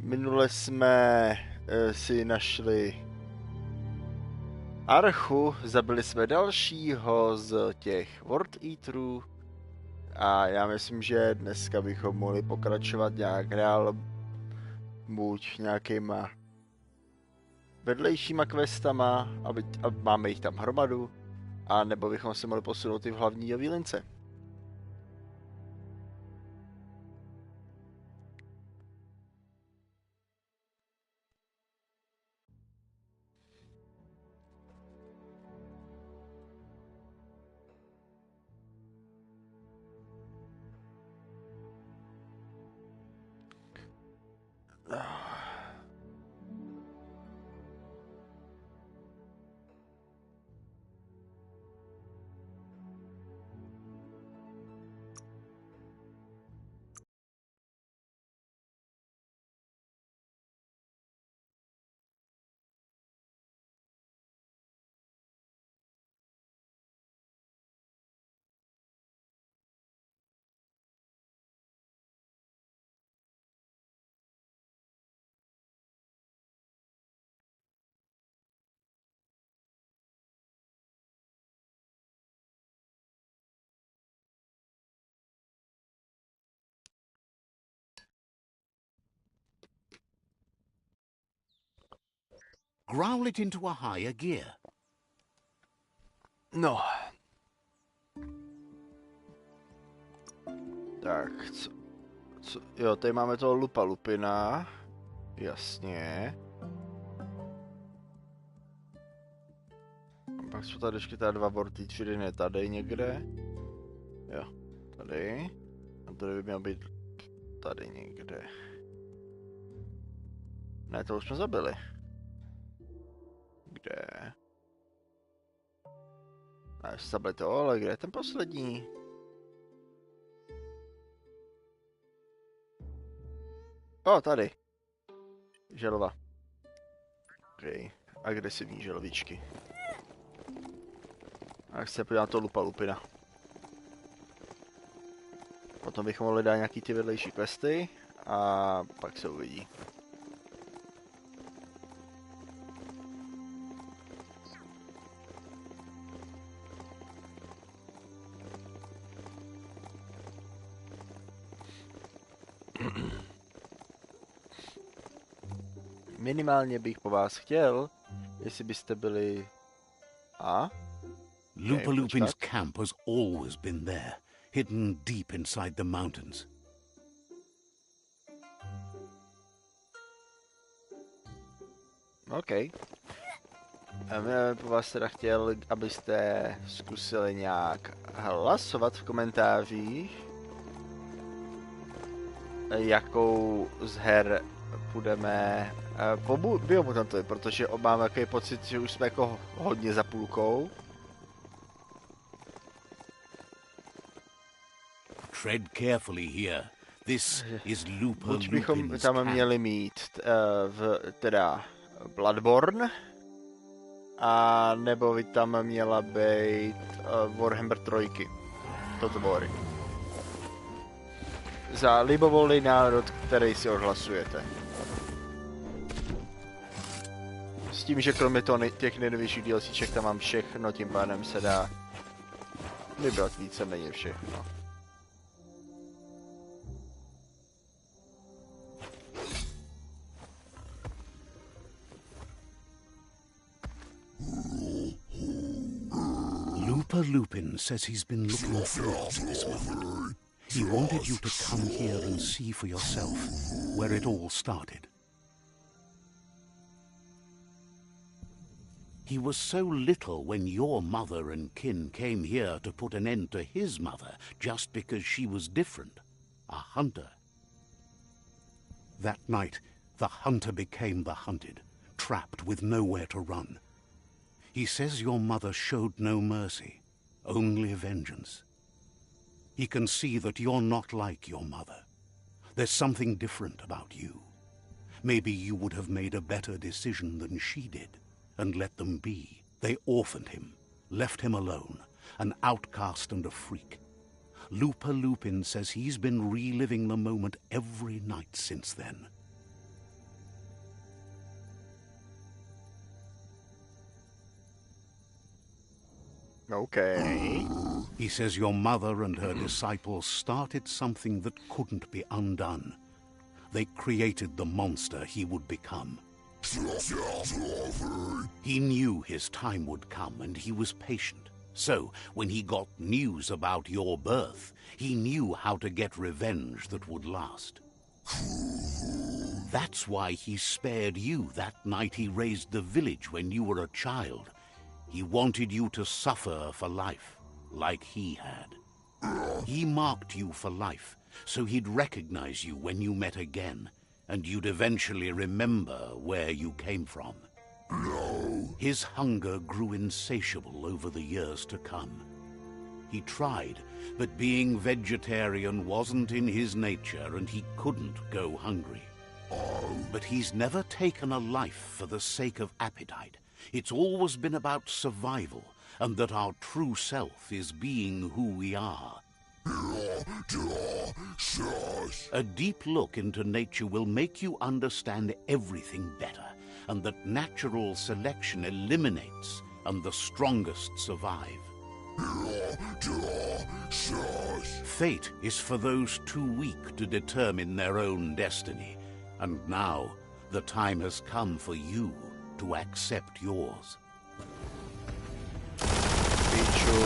Minule jsme si našli archu, zabili jsme dalšího z těch World Eaterů a já myslím, že dneska bychom mohli pokračovat nějak dál, buď nějakýma vedlejšíma questama, a máme jich tam hromadu, a nebo bychom se mohli posunout i v hlavní lince. Growl it into a higher gear. No. Tak, jo, tady máme toho Lupa Lupina. Jasně. A pak jsou tady ještě ta dva World Eatery, ne tady někde. Jo, tady. A tady by měl být tady někde. Ne, to už jsme zabili. Kde? A ještě zabili to, ale kde je ten poslední? O, tady. Želva. OK. Agresivní želvičky. A chci se podívat na to Lupa Lupina. Potom bychom mohli dát nějaký ty vedlejší questy a pak se uvidí. Minimálně bych po vás chtěl, jestli byste byli... A? Lupa Lupin's camp has always been there, hidden deep inside the mountains. OK. A já po vás teda chtěl, abyste zkusili nějak hlasovat v komentářích, jakou z her půjdeme po Biomutantovi, protože mám takový pocit, že už jsme jako hodně za půlkou. Tread carefully here. This is Lupa Buď bychom Lupin's tam camp. měli mít teda Bloodborne, a nebo by tam měla být Warhammer 3. Toto bory. Za libovolný národ, který si odhlasujete. S tím, že kromě toho těch nejnovějších DLCček tam mám všechno, tím pádem se dá vybrat víceméně všechno. Lupa Lupin says he's been looking forward to this moment. He wanted you to come here and see for yourself where it all started. He was so little when your mother and kin came here to put an end to his mother just because she was different, a hunter. That night, the hunter became the hunted, trapped with nowhere to run. He says your mother showed no mercy, only vengeance. He can see that you're not like your mother. There's something different about you. Maybe you would have made a better decision than she did, and let them be. They orphaned him, left him alone, an outcast and a freak. Lupa Lupin says he's been reliving the moment every night since then. Okay. He says your mother and her disciples started something that couldn't be undone. They created the monster he would become. He knew his time would come, and he was patient. So, when he got news about your birth, he knew how to get revenge that would last. That's why he spared you that night he raised the village when you were a child. He wanted you to suffer for life, like he had. He marked you for life, so he'd recognize you when you met again, and you'd eventually remember where you came from. His hunger grew insatiable over the years to come. He tried, but being vegetarian wasn't in his nature, and he couldn't go hungry. But he's never taken a life for the sake of appetite. It's always been about survival, and that our true self is being who we are. A deep look into nature will make you understand everything better, and that natural selection eliminates, and the strongest survive. Fate is for those too weak to determine their own destiny, and now the time has come for you to accept yours. Piču.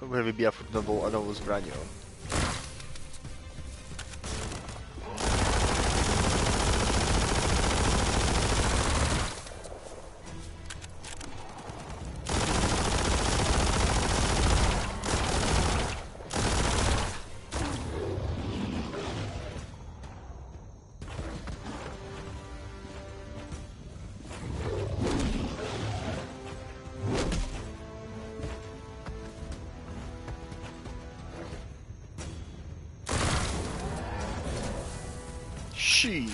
Bude vybíjat furt novou a novou zbraň, jo. Shit.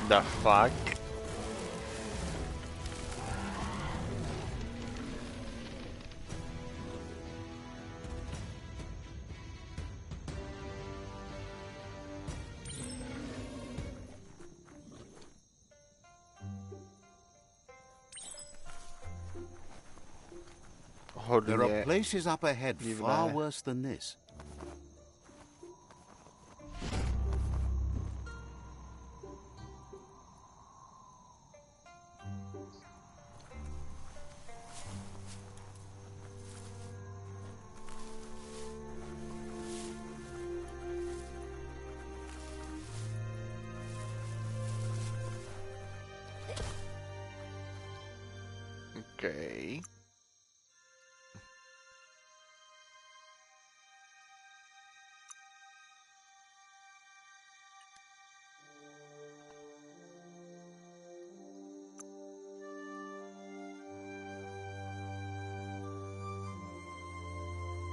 The fuck? There are places up ahead far worse than this. Okay.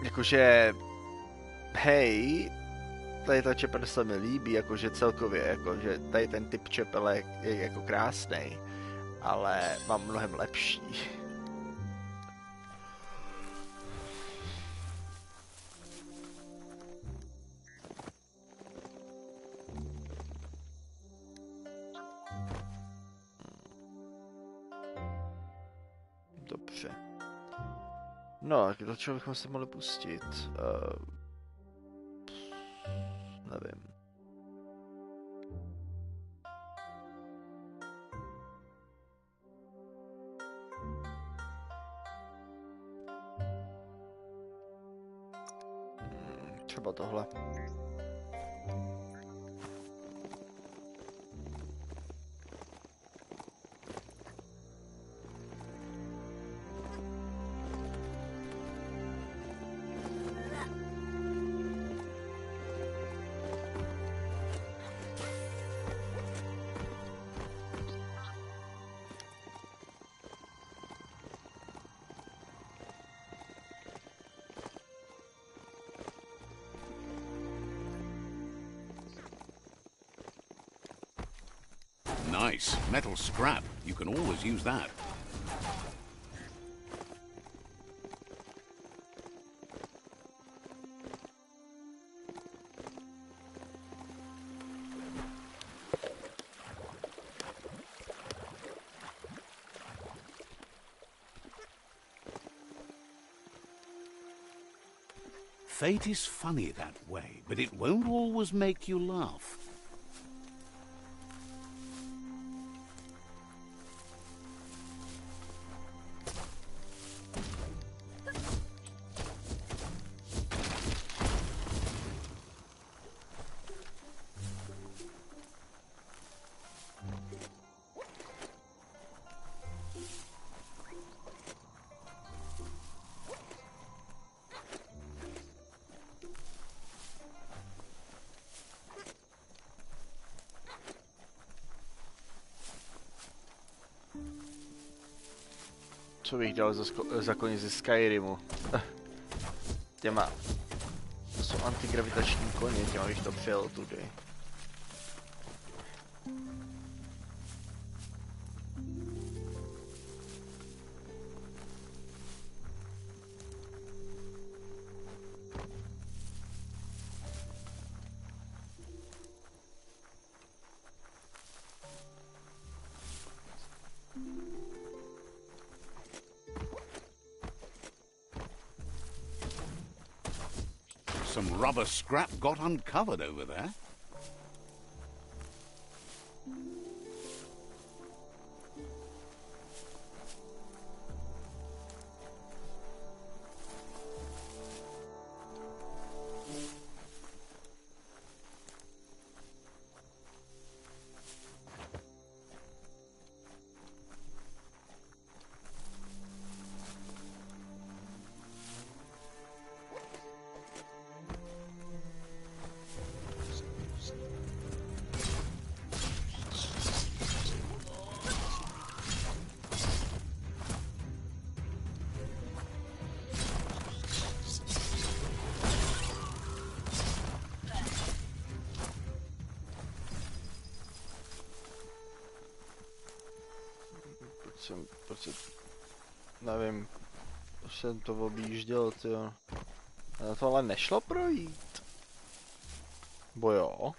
Jakože, hej, tady ta čepel se mi líbí, jakože celkově, jakože tady ten typ čepele je jako krásnej, ale mám mnohem lepší. Dobře. No, do čeho bychom se mohli pustit? Nevím. Třeba tohle. Nice. Metal scrap. You can always use that. Fate is funny that way, but it won't always make you laugh. Co bych dal za koně ze Skyrimu? Těma. To jsou antigravitační koně, těma bych to přijel tudy. Some rubber scrap got uncovered over there. Nevím, proč jsem to objížděl, tyjo. Na to ale nešlo projít. Bo jo.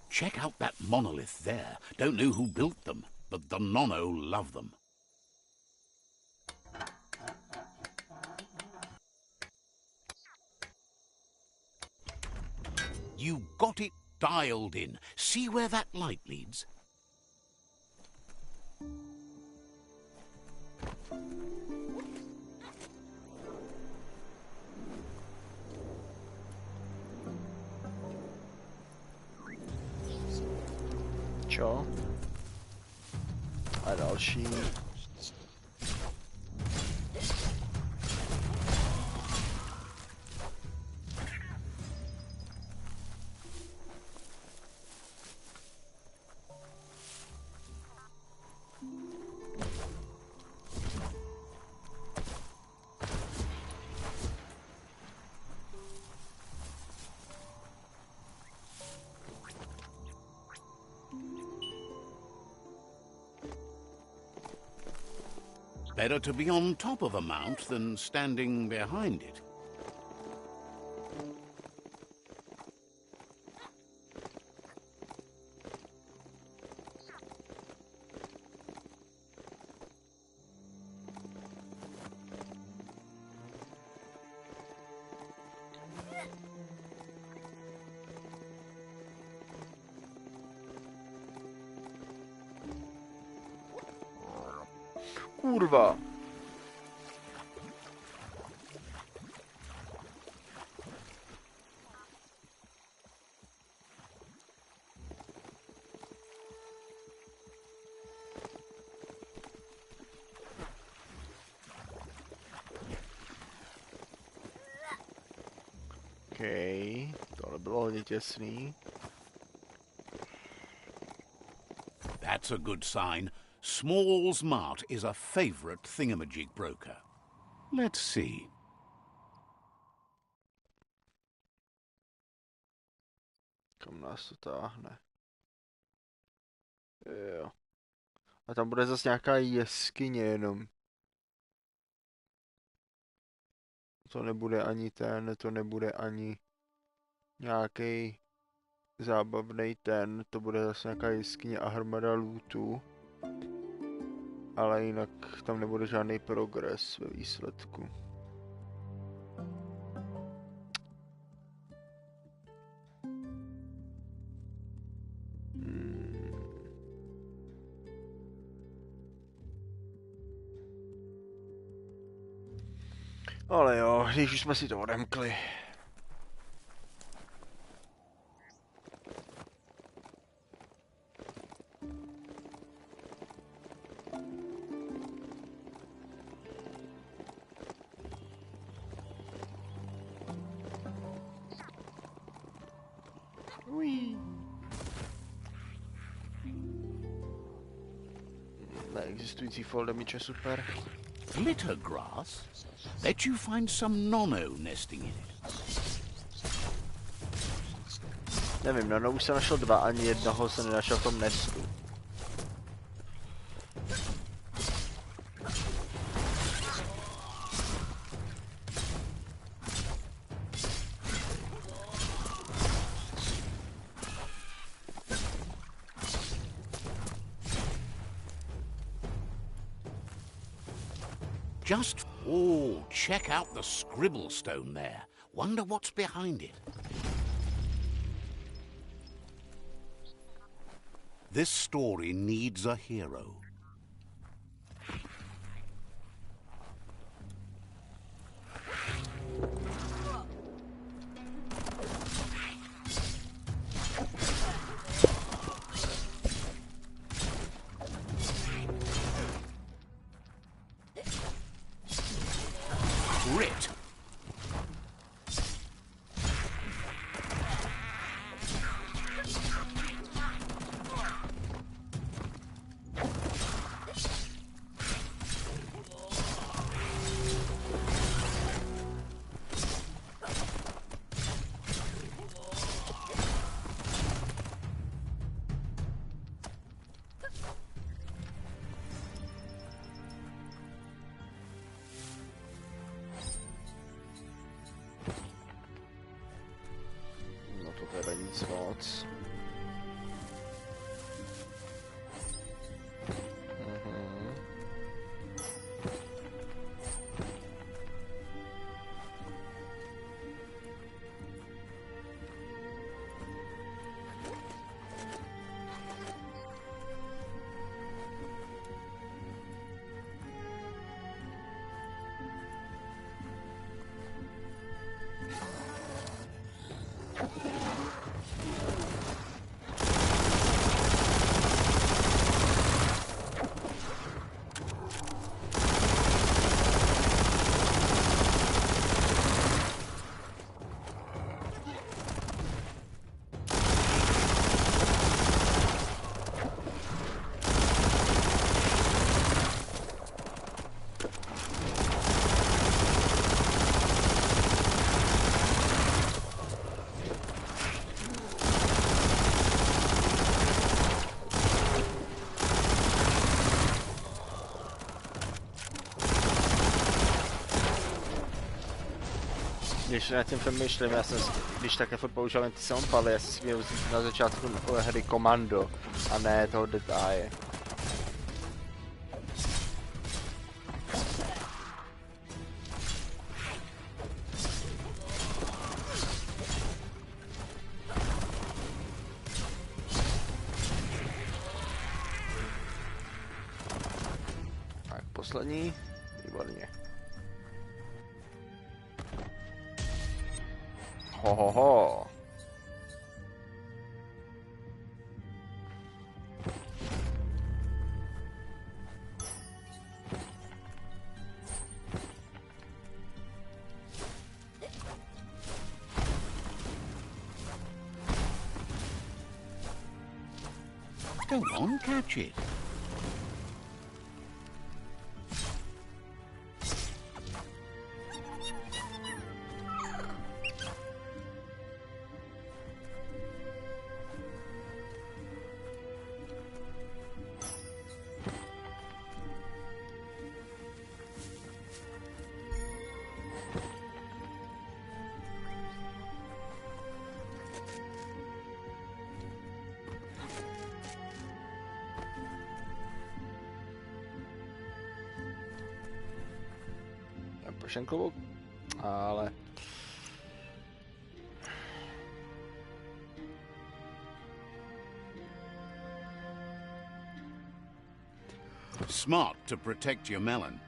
Check out that monolith there. Don't know who built them, but the Nono love them. You got it dialed in. See where that light leads? Čo? A další. Better to be on top of a mount than standing behind it. Kurva. Tohle bylo hodně těsný. That's a good sign. Small's Mart is a favorite thingamajig broker. Let's see. Kam nás to táhne? Jo. A tam bude zase nějaká jeskyně jenom. To nebude ani ten, to nebude ani nějaký zábavný ten, to bude zase nějaká jeskyně a hromada lootů. Ale jinak tam nebude žádný progres ve výsledku. Ale jo, když už jsme si to odemkli. Neexistující folder míče super. Glitter grass? Bet you find some nono nesting in it. Nevím, no už jsem našel 2, ani jednoho jsem nenašel v tom nestu. Oh, check out the scribble stone there. Wonder what's behind it. This story needs a hero. Teda nic moc. Když na tím přemýšlím, já jsem, když takhle furt použil jen ty samopaly, já jsem si měl vzít na začátku hry komando, a ne toho detáje. Tak, poslední, výborně. Hohoho. Go on, catch it. Šenklovouk, ale... Smart to protect your melon.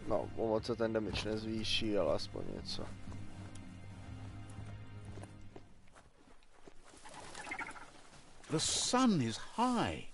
No, moc se ten damage nezvýší, ale aspoň něco. The sun is high.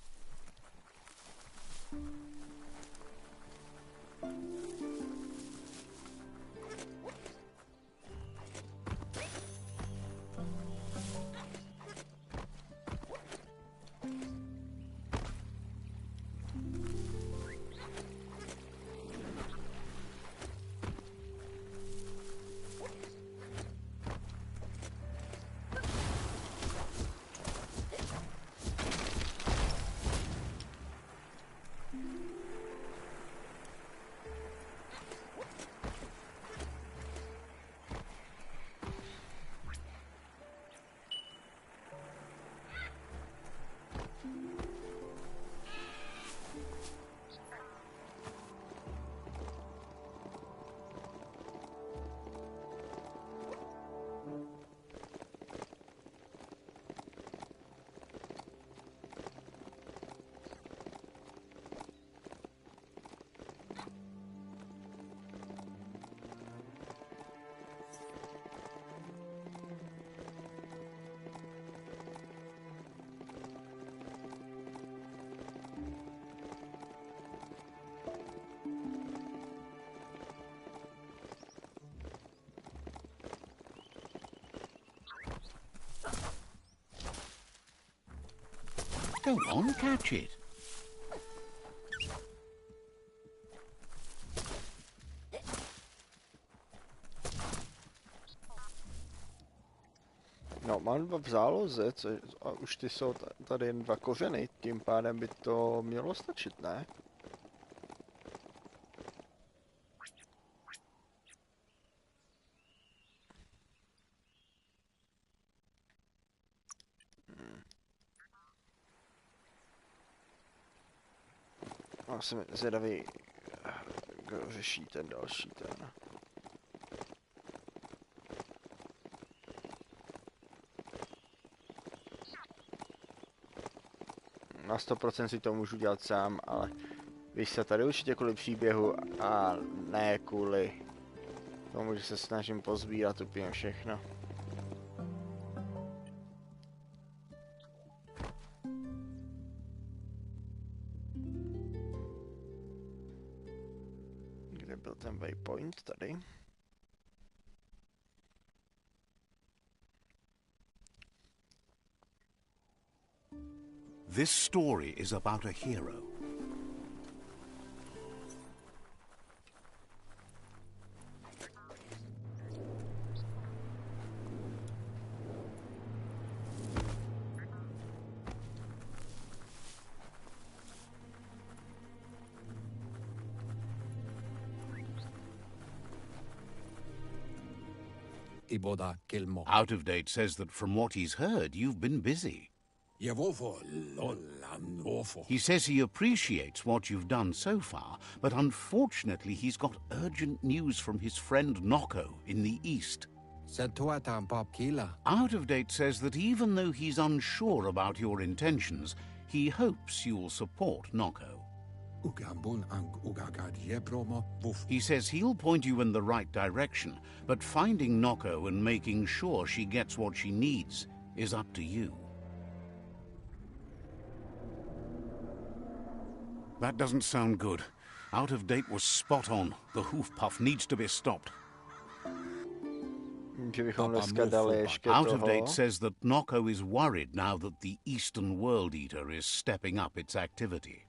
Go on, catch it. No, mám 2 v záloze, a už ty jsou tady jen 2 kořeny, tím pádem by to mělo stačit, ne? Já jsem zvědavý, kdo řeší ten další ten. Na 100% si to můžu dělat sám, ale víš se, tady určitě kvůli příběhu a ne kvůli tomu, že se snažím pozbírat úplně všechno. Kde byl ten waypoint? Tady. This story is about a hero. Out of Date says that from what he's heard, you've been busy. He says he appreciates what you've done so far, but unfortunately he's got urgent news from his friend Nocco in the east. Out of Date says that even though he's unsure about your intentions, He hopes you'll support Noko. He says he'll point you in the right direction, but finding Noko and making sure she gets what she needs is up to you. That doesn't sound good. Out of Date was spot on. The hoof puff needs to be stopped. Out of Date says that Noko is worried now that the Eastern World Eater is stepping up its activity.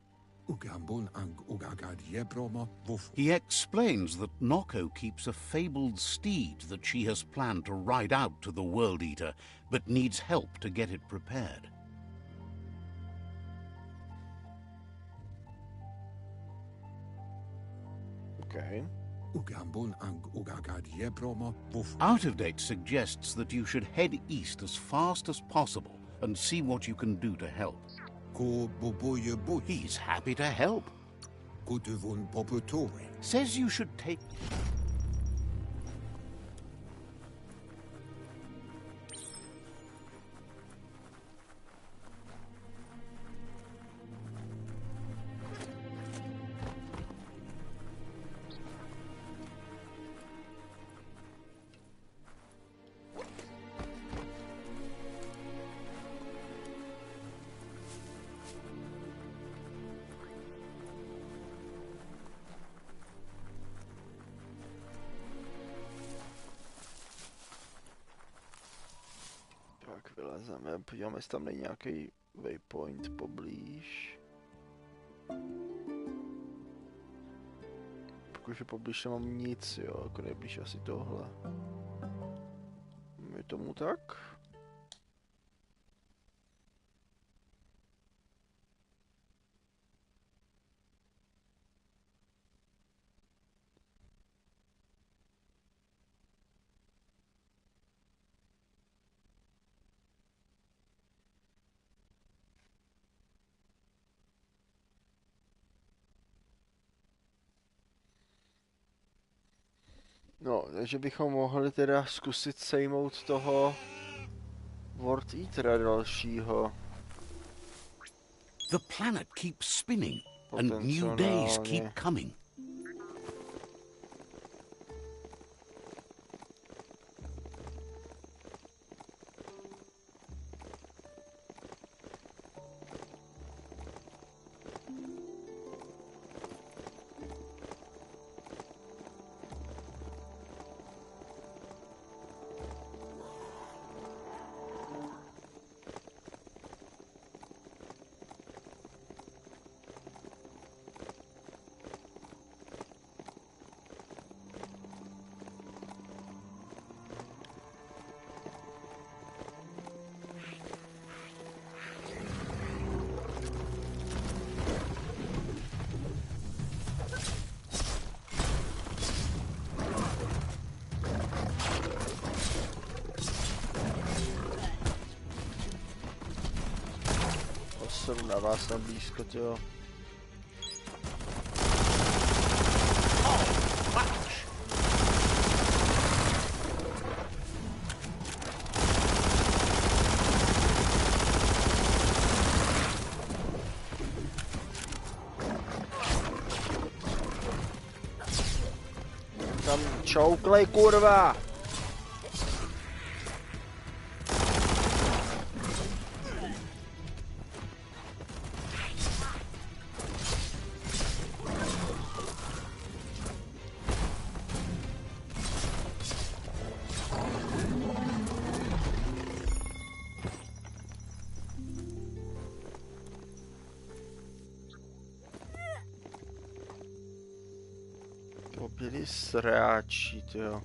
He explains that Noko keeps a fabled steed that she has planned to ride out to the World Eater, but needs help to get it prepared. Okay. Out of Date suggests that you should head east as fast as possible and see what you can do to help. He's happy to help. Says you should take... Vylezeme, podíváme, jestli tam není nějaký waypoint poblíž. Protože poblíž nemám nic, jo, jako nejblíž asi tohle. Je tomu tak? No, takže bychom mohli teda zkusit sejmout toho World Eatera dalšího. The planet keeps spinning and new days keep coming. Na vás tam blízko, jo. Tam čouklej, kurva! Byli sráči, jo.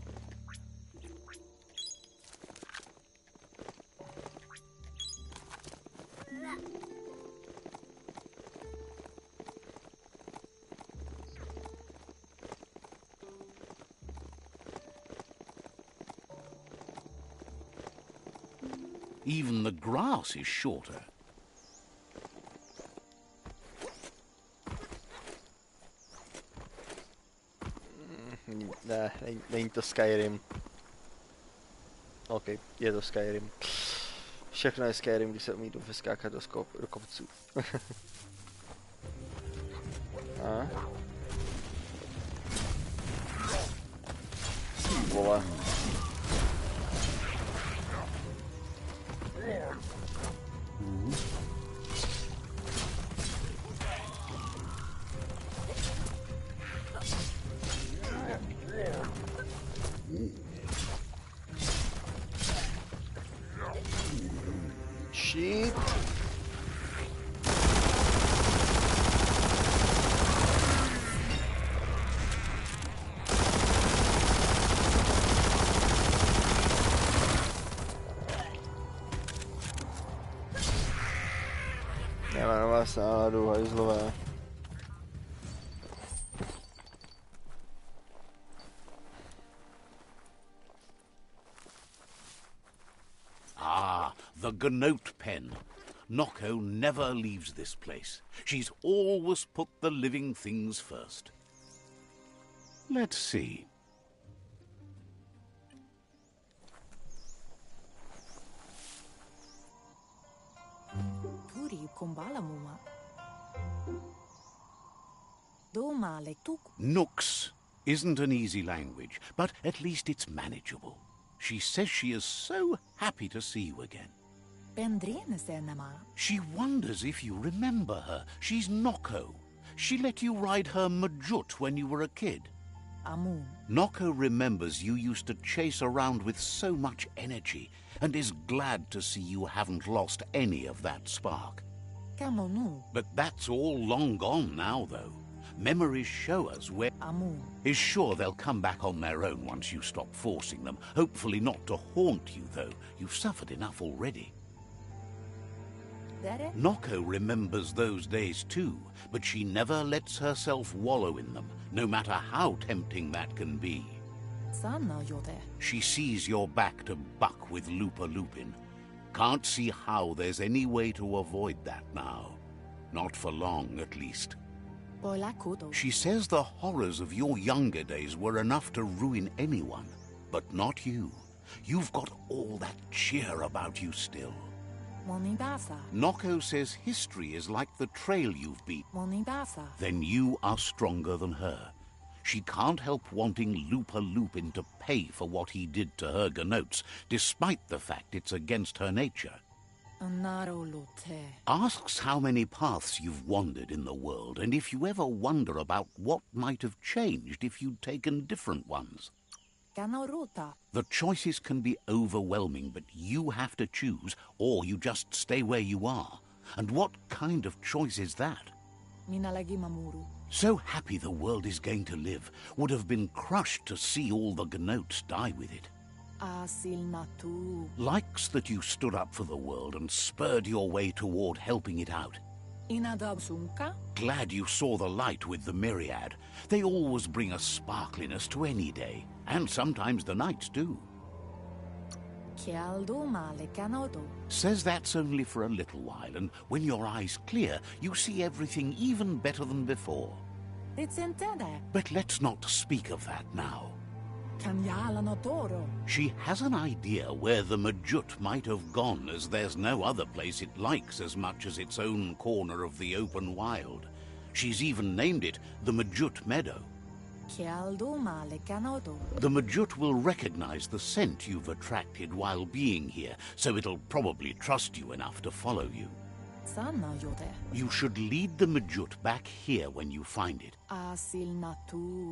Even the grass is shorter. Ne, není to Skyrim. OK, je to Skyrim. Všechno je Skyrim, když se umí vyskákat do kopců. A? Vole. Shit. Nemám na vás náladu, hajzlové. Ah, the Gnote pen. Nocco never leaves this place. She's always put the living things first. Let's see. Nooks isn't an easy language, but at least it's manageable. She says she is so happy to see you again. She wonders if you remember her. She's Nocco. She let you ride her Majut when you were a kid. Nocco remembers you used to chase around with so much energy and is glad to see you haven't lost any of that spark. But that's all long gone now, though. Memories show us where... Is sure they'll come back on their own once you stop forcing them. Hopefully not to haunt you, though. You've suffered enough already. Nocco remembers those days too, but she never lets herself wallow in them, no matter how tempting that can be. She sees you're back to buck with Lupa Lupin. Can't see how there's any way to avoid that now. Not for long, at least. She says the horrors of your younger days were enough to ruin anyone, but not you. You've got all that cheer about you still. Nocco says history is like the trail you've beat. Then you are stronger than her. She can't help wanting Lupa Lupin to pay for what he did to her Gnotes, despite the fact it's against her nature. Asks how many paths you've wandered in the world, and if you ever wonder about what might have changed if you'd taken different ones. The choices can be overwhelming, but you have to choose, or you just stay where you are. And what kind of choice is that? So happy the world is going to live, would have been crushed to see all the Gnotes die with it. Likes that you stood up for the world and spurred your way toward helping it out. Glad you saw the light with the myriad. They always bring a sparkliness to any day, and sometimes the nights too. Says that's only for a little while, and when your eyes clear, you see everything even better than before. But let's not speak of that now. She has an idea where the Majut might have gone, as there's no other place it likes as much as its own corner of the open wild. She's even named it the Majut Meadow. The Majut will recognize the scent you've attracted while being here, so it'll probably trust you enough to follow you. You should lead the Majut back here when you find it.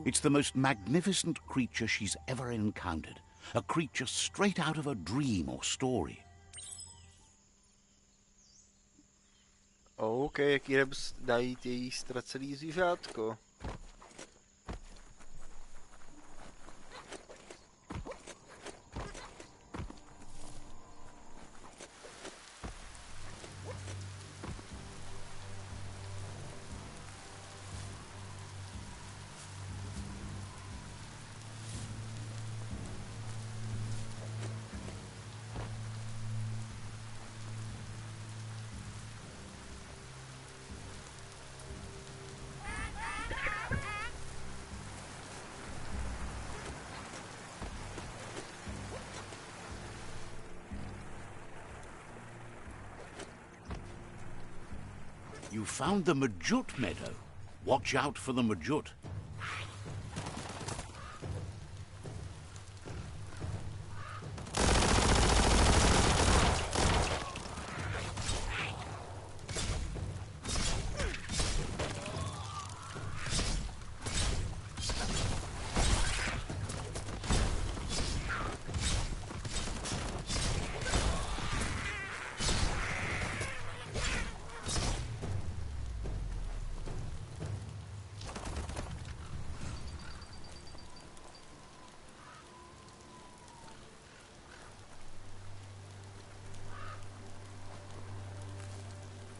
It's the most magnificent creature she's ever encountered. A creature straight out of a dream or story. OK, jak jdem najít její ztracený zvířátko. You found the Majut meadow. Watch out for the Majut.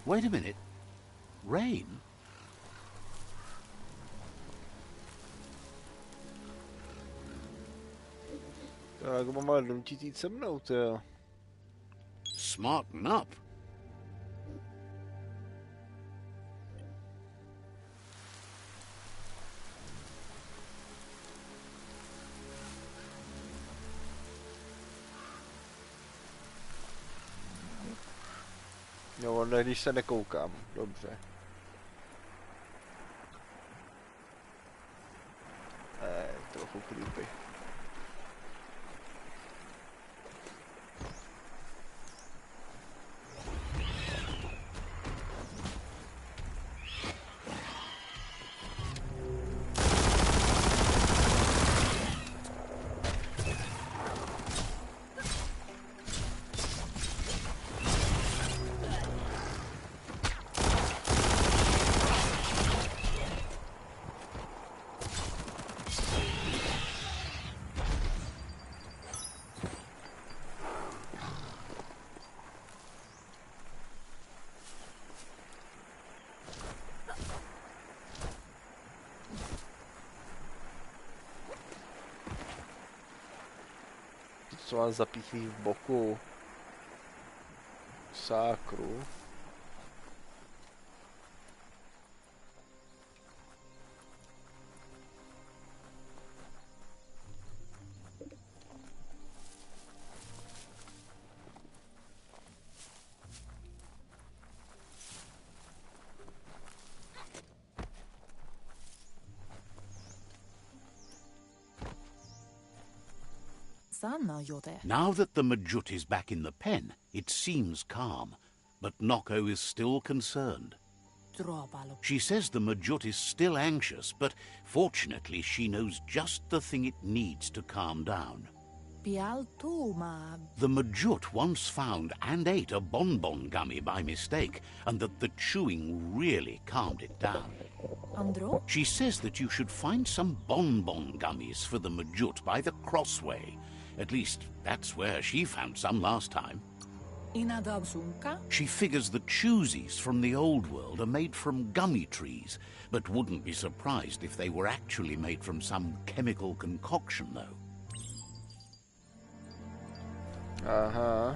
Wait a minute. Rain? Tak mám ale nutit jít se mnou, tyjo. Smarten up. Jo, ne, když se nekoukám. Dobře. Trochu creepy. Co mám zapíchlý v boku. Sákru. Now that the Majut is back in the pen, it seems calm, but Noko is still concerned. She says the Majut is still anxious, but fortunately she knows just the thing it needs to calm down. The Majut once found and ate a bonbon gummy by mistake, and that the chewing really calmed it down. She says that you should find some bonbon gummies for the Majut by the crossway. At least, that's where she found some last time. She figures the choosies from the old world are made from gummy trees, but wouldn't be surprised if they were actually made from some chemical concoction, though. Aha.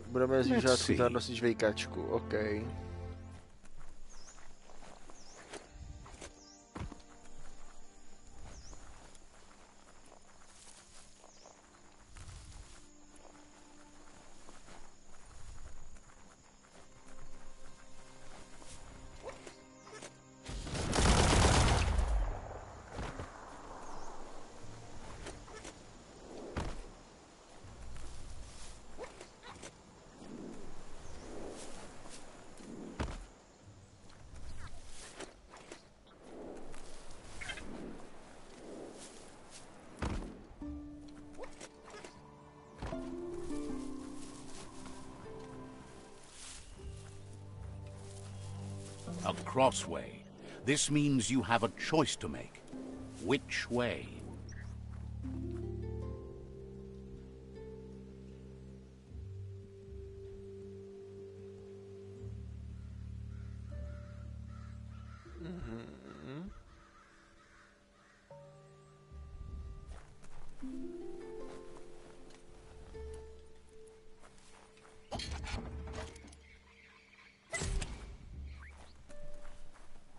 Budeme zvířátku nosit žvejkačku, OK. A crossway. This means you have a choice to make. Which way?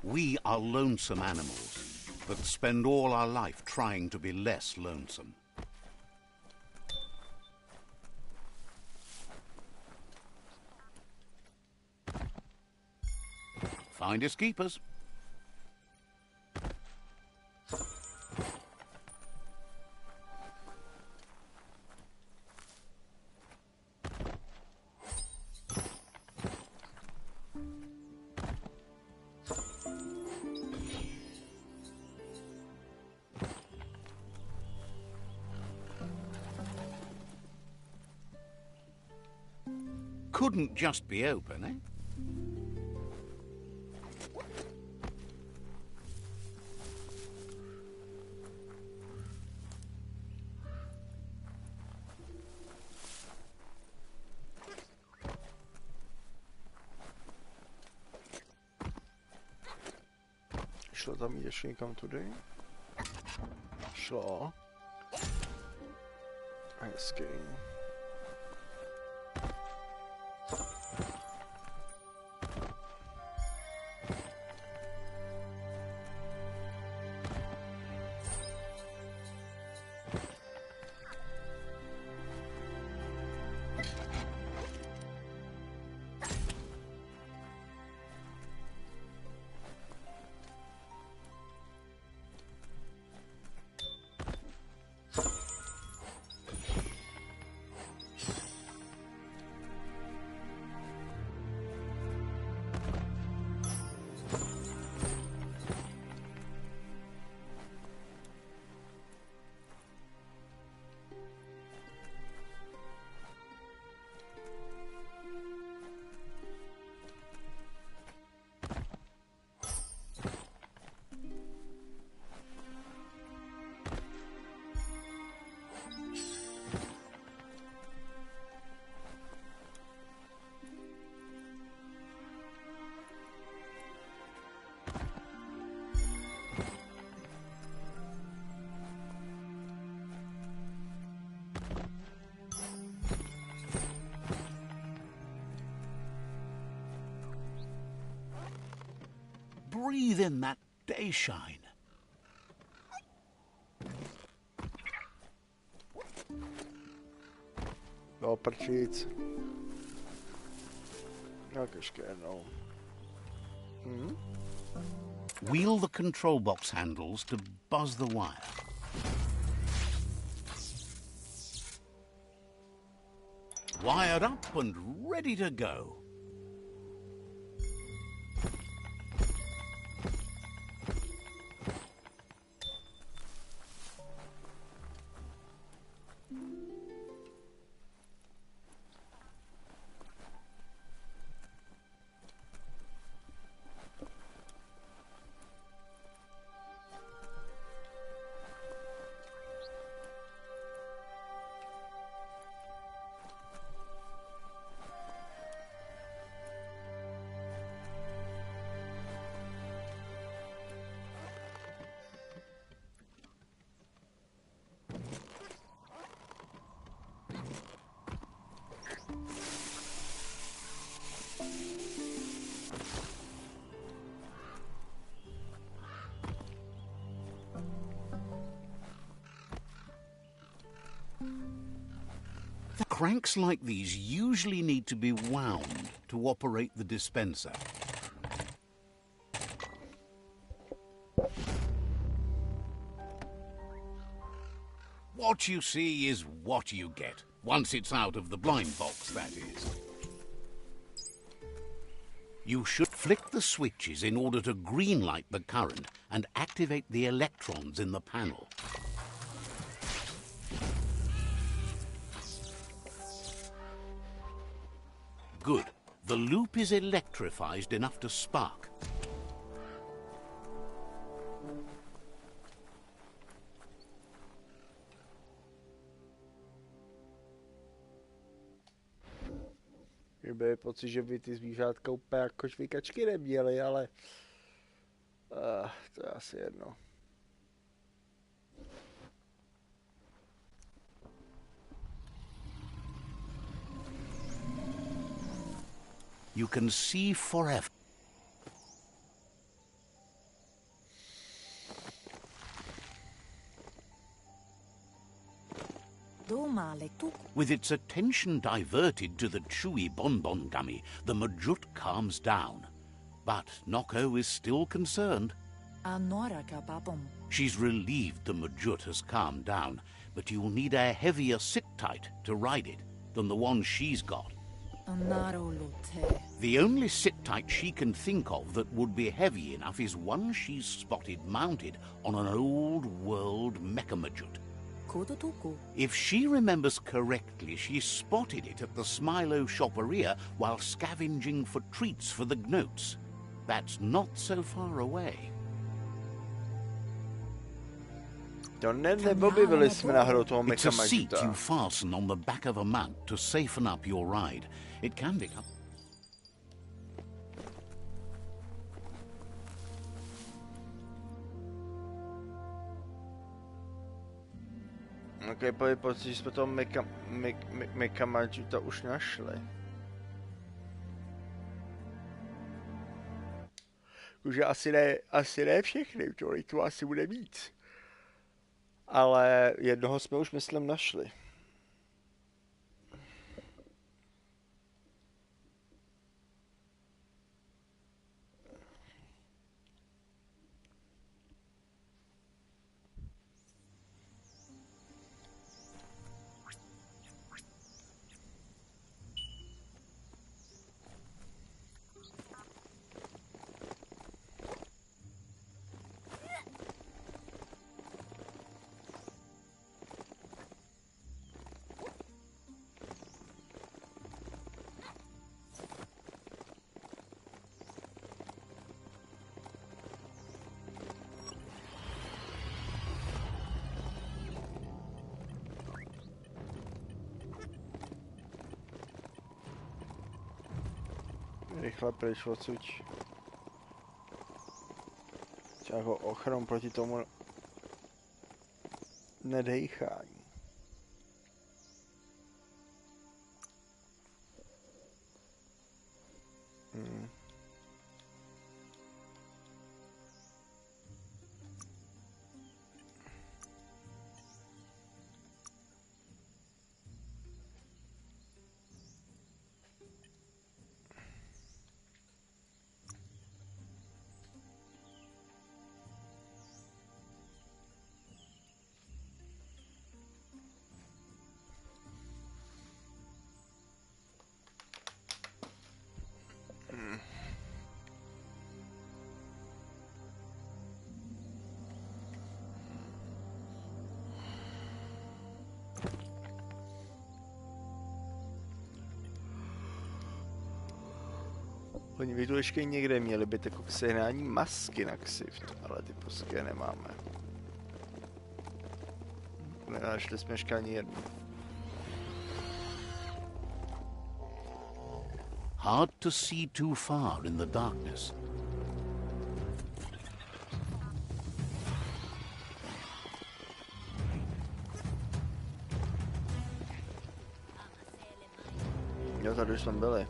We are lonesome animals, but spend all our life trying to be less lonesome. Finders keepers. Couldn't just be open, eh? Šlo tam jít ještě někam tudy? Šlo. Hezký. Breathe in that day shine. No, prčic. Tak ještě jednou. Wheel the control box handles to buzz the wire. Wired up and ready to go. Cranks like these usually need to be wound to operate the dispenser. What you see is what you get, once it's out of the blind box, that is. You should flick the switches in order to greenlight the current and activate the electrons in the panel. Good. The loop is electrified enough to spark. Byl pocit, že by ty zvířátka úplně jako švikačky neměly, ale to je asi jedno. You can see forever. With its attention diverted to the chewy bonbon gummy, the Majut calms down. But Noko is still concerned. She's relieved the Majut has calmed down, but you'll need a heavier sit-tight to ride it than the one she's got. The only sit-tight she can think of that would be heavy enough is one she's spotted mounted on an old-world Mecha-Majut. If she remembers correctly, she spotted it at the Smilo Shopperia while scavenging for treats for the Gnotes. That's not so far away. It's a seat you fasten on the back of a mount to safeten up your ride. It can become... Ok, pocit, že jsme toho Mecha-Majuta už našli. Už asi ne všechny, to asi bude víc. Ale jednoho jsme už, myslím, našli. Rychle pryč odsuť. Třeba jako ochranu proti tomu nedejchání. Oni by tu ještě někde měli být jako k sehnání masky na ksift, ale ty prostě nemáme. Nenašli jsme ještě ani jednu. Hard to see too far in the darkness. Jo, tady už jsme byli.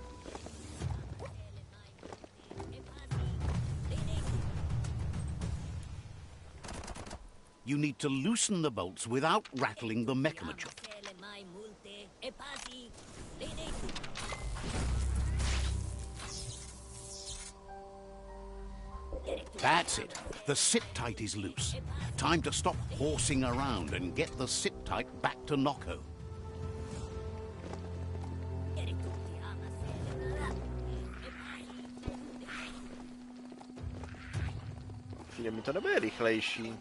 You need to loosen the bolts without rattling the Mecha-Majut. That's it. The sit-tight is loose. Time to stop horsing around and get the sit-tight back to Noko. Přijde mi to nebude rychlejší.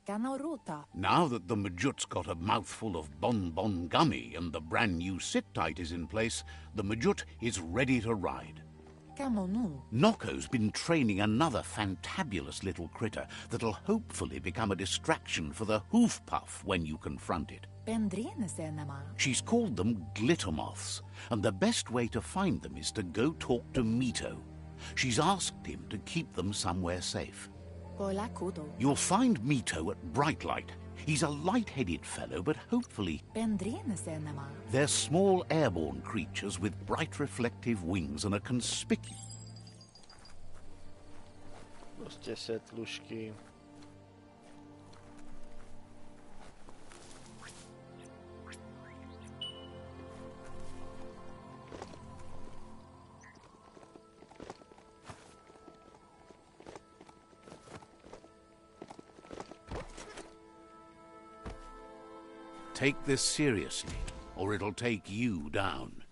Now that the Majut's got a mouthful of bonbon gummy and the brand new sit-tight is in place, the Majut is ready to ride. Nocco's been training another fantabulous little critter that'll hopefully become a distraction for the hoof puff when you confront it. She's called them glitter moths, and the best way to find them is to go talk to Mito. She's asked him to keep them somewhere safe. You'll find Mito at Bright Light. He's a light-headed fellow, but hopefully... They're small airborne creatures with bright reflective wings and a conspicuous... Prostě setlušky. Take this seriously, or it'll take you down.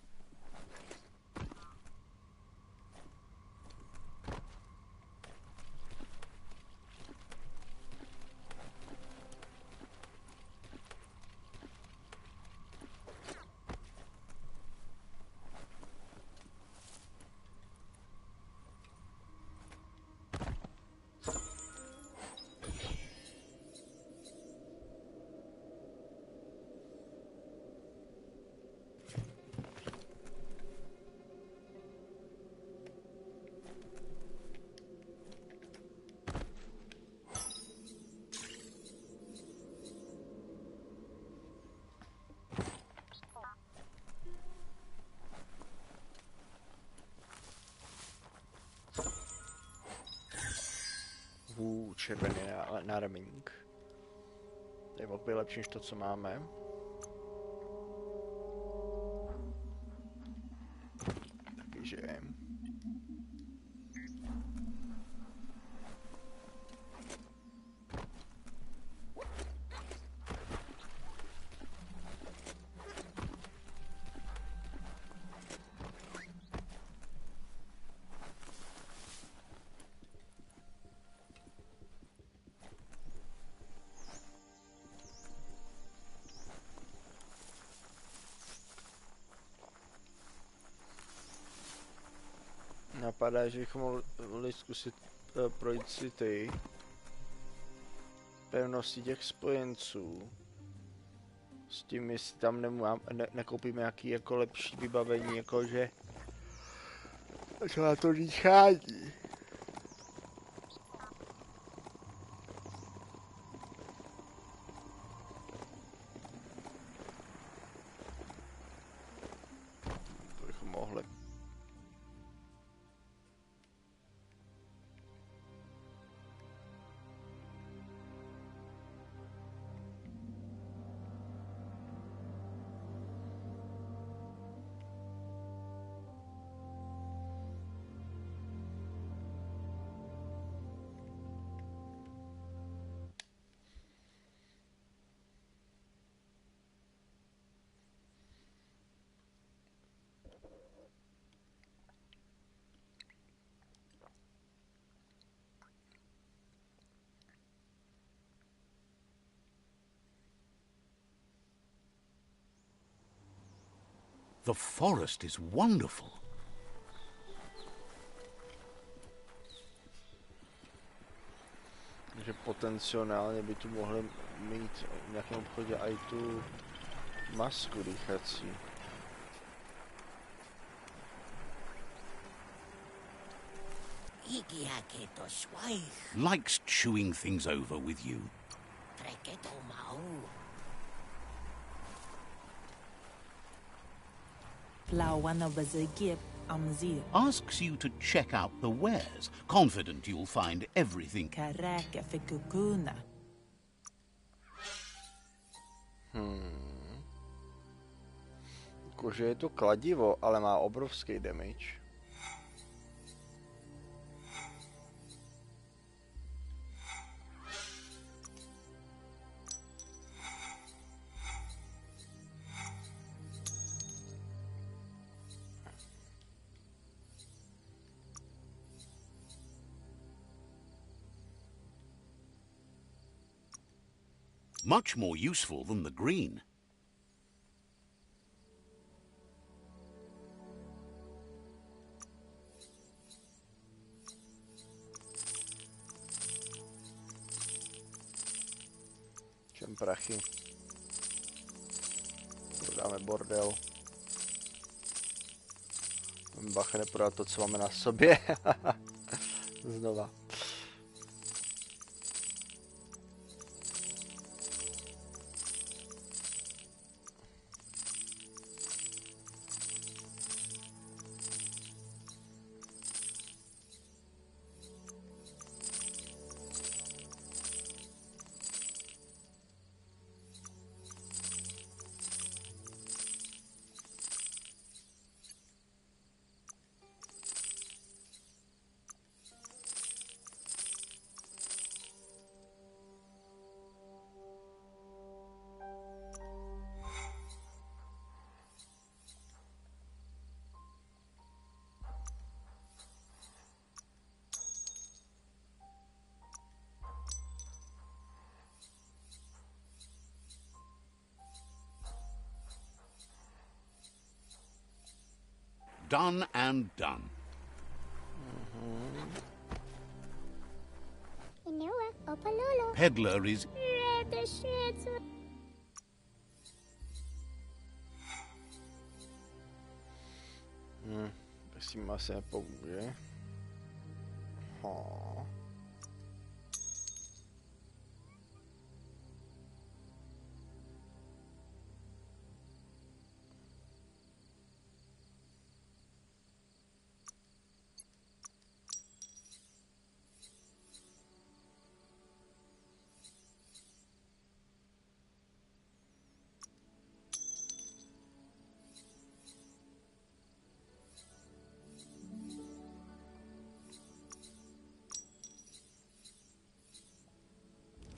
Červený nármink. To je opět lepší než to, co máme. Takže... Napadá, že bychom mohli zkusit projít si ty pevnosti těch spojenců. S tím, jestli tam nekoupíme nějaký jako lepší vybavení, jakože to na to dýchání. To bychom mohli. The forest is wonderful. Takže potenciálně by tu mohli mít v nějakém obchodě i tu masku dýchací. Likes chewing things over with you. Asks you to check out the wares, confident you'll find everything. Jakože je to kladivo, ale má obrovský damage. much more useful than the green. Čem prachy. Dáme bordel. Bacha neprodat to, co máme na sobě. Znova. Done and done. Peddler is... Tak si mi asi nepomůže.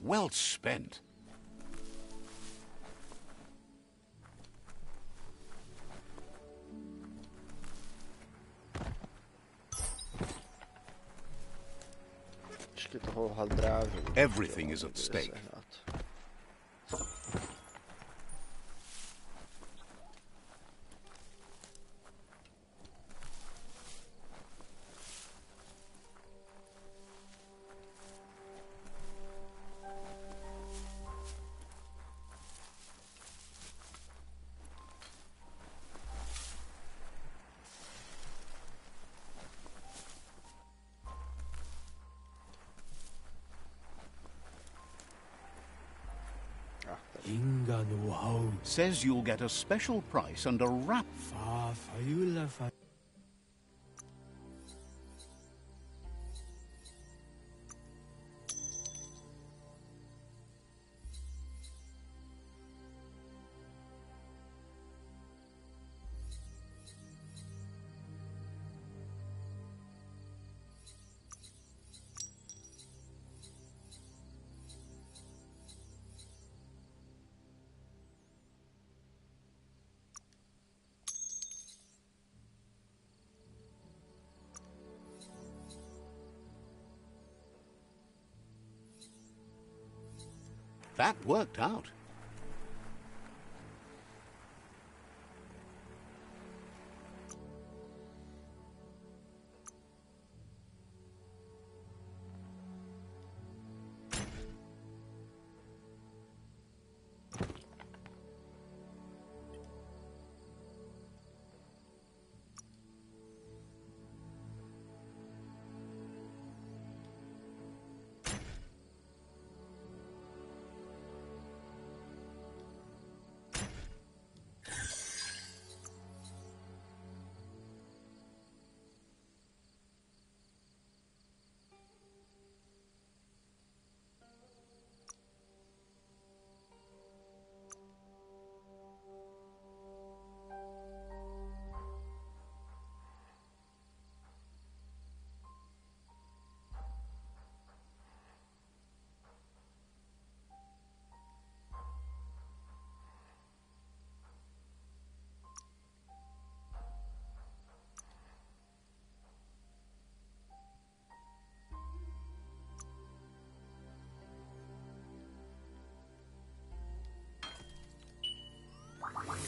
Well spent. Ještě toho hadráže. Everything is at stake. Says you'll get a special price and a wrap. That worked out.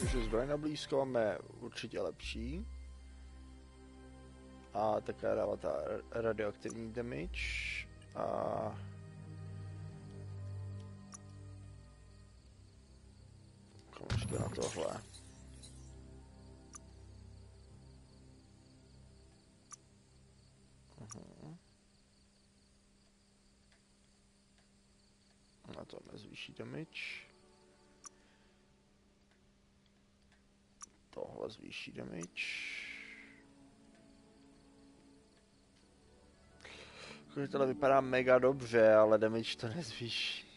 protože zbroj na blízko máme určitě lepší. A také dává ta radioaktivní damage. A komučka na tohle. Na to nezvýší damage. Tohle zvýší damage. Tohle vypadá mega dobře, ale damage to nezvýší.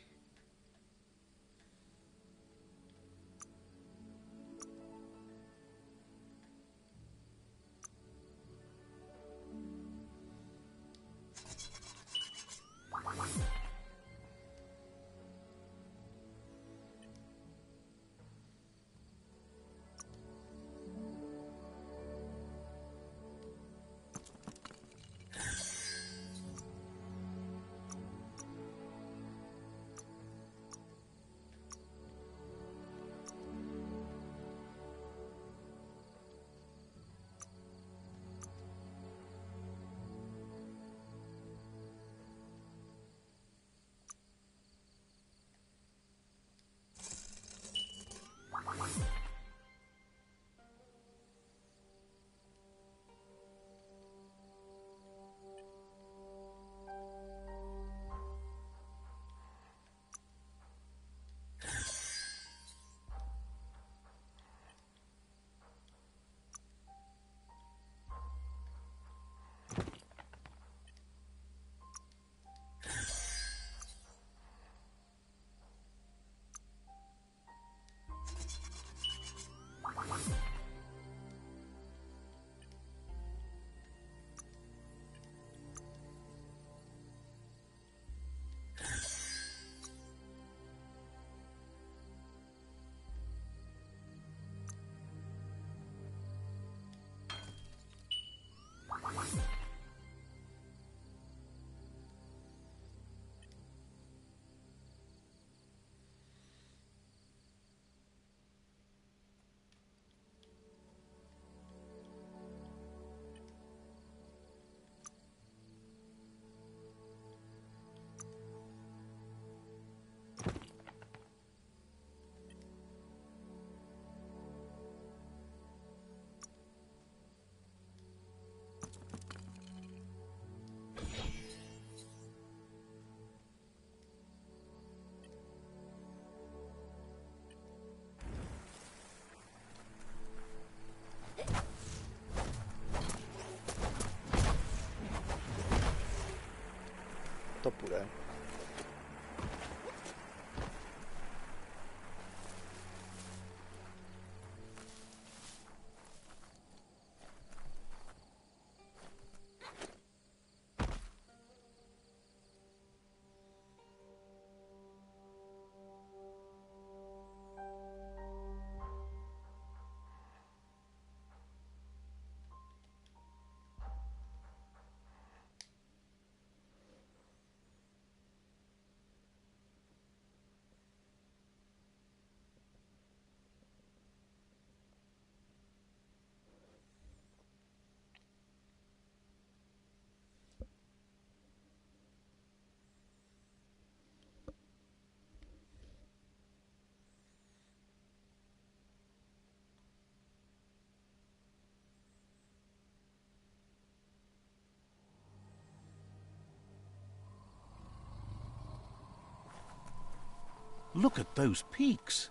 To půjde. Look at those peaks.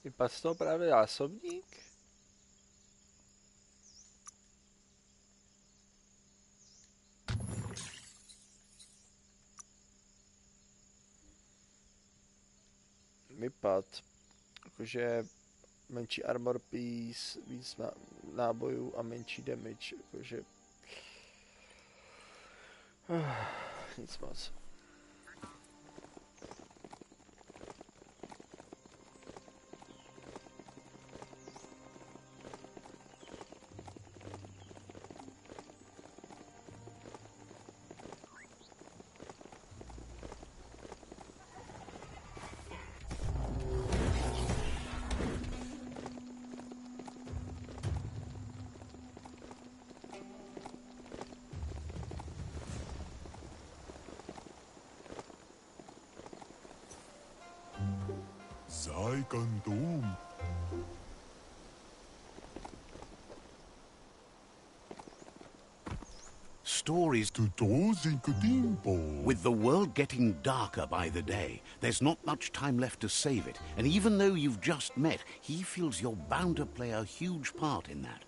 Vypadá z toho právě zásobník? Vypad. Jakože menší armor piece, víc nábojů a menší damage. Jakože... Nic moc. Stories to with the world getting darker by the day, there's not much time left to save it, and even though you've just met, he feels you're bound to play a huge part in that.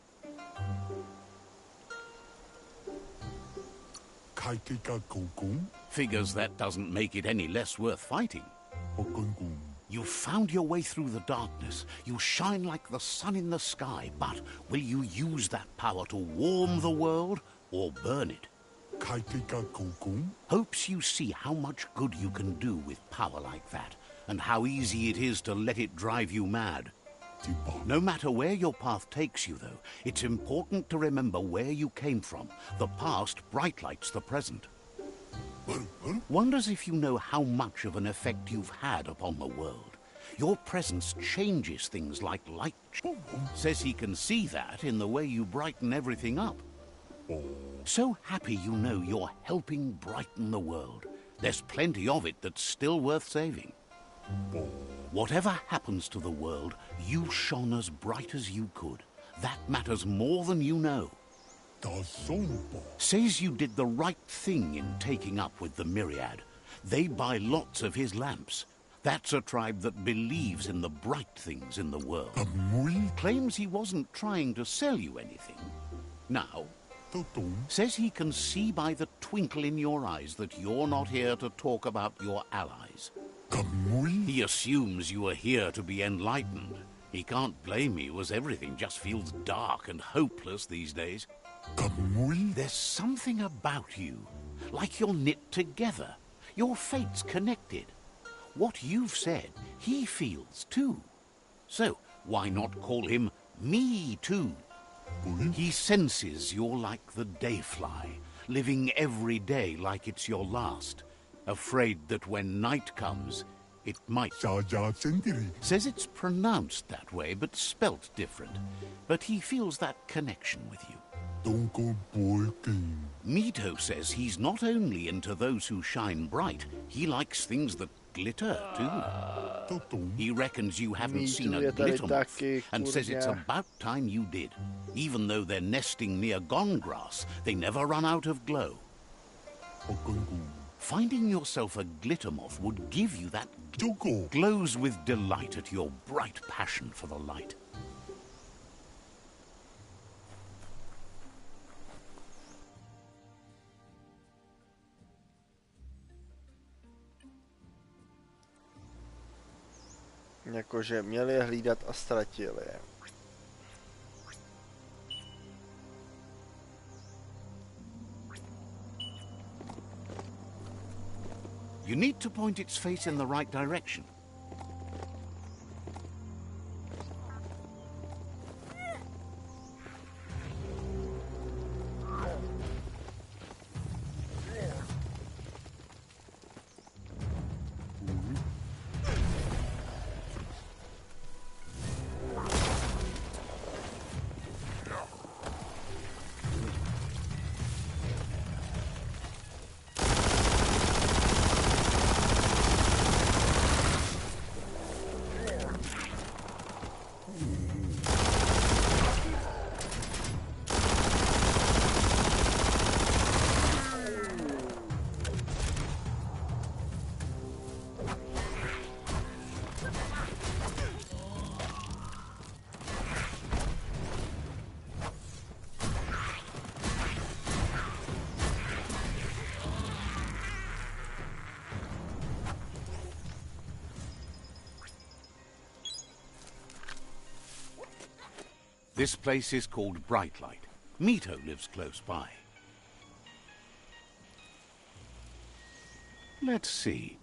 Figures that doesn't make it any less worth fighting. You've found your way through the darkness. You shine like the sun in the sky, but will you use that power to warm the world or burn it? Hopes you see how much good you can do with power like that, and how easy it is to let it drive you mad. No matter where your path takes you, though, it's important to remember where you came from. The past bright lights the present. Wonders if you know how much of an effect you've had upon the world. Your presence changes things like light. Says he can see that in the way you brighten everything up. So happy you know you're helping brighten the world. There's plenty of it that's still worth saving. Whatever happens to the world, you shone as bright as you could. That matters more than you know. Says you did the right thing in taking up with the Myriad. They buy lots of his lamps. That's a tribe that believes in the bright things in the world. Claims he wasn't trying to sell you anything. Now, says he can see by the twinkle in your eyes that you're not here to talk about your allies. He assumes you are here to be enlightened. He can't blame you, as everything just feels dark and hopeless these days. There's something about you, like you're knit together. Your fate's connected. What you've said, he feels too. So, why not call him Me Too? He senses you're like the dayfly, living every day like it's your last, afraid that when night comes, it might... Says it's pronounced that way, but spelt different. But he feels that connection with you. Mito says he's not only into those who shine bright, he likes things that glitter too. He reckons you haven't seen a glitter moth, and says it's about time you did. Even though they're nesting near gone grass, they never run out of glow. Finding yourself a glitter moth would give you that glows with delight at your bright passion for the light. Jakože měli je hlídat a ztratili je. You need to point its face in the right direction. This place is called Brightlight. Mito lives close by. Let's see.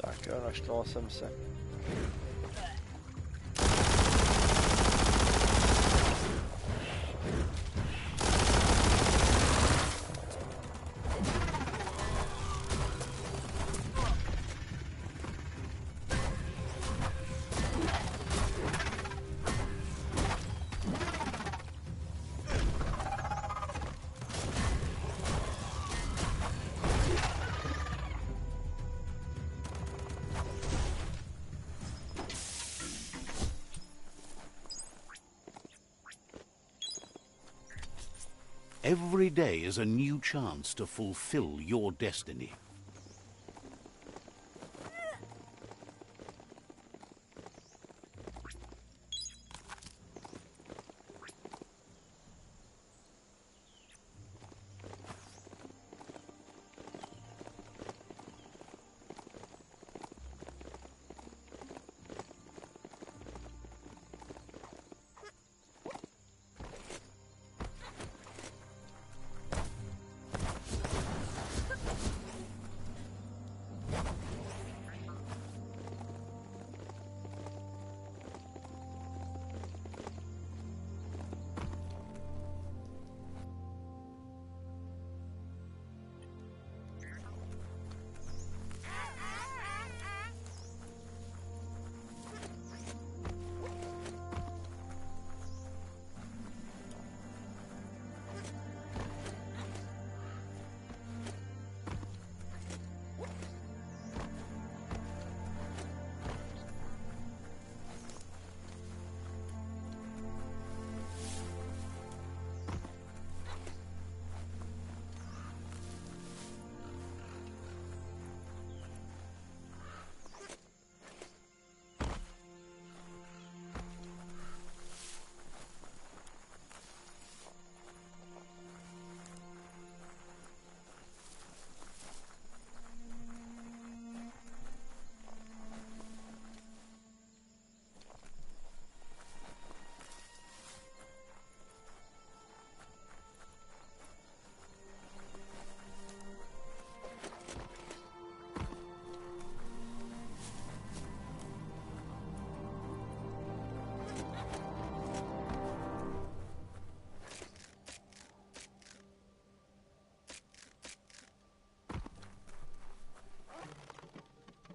Tak jo, naštval jsem se. Every day is a new chance to fulfill your destiny.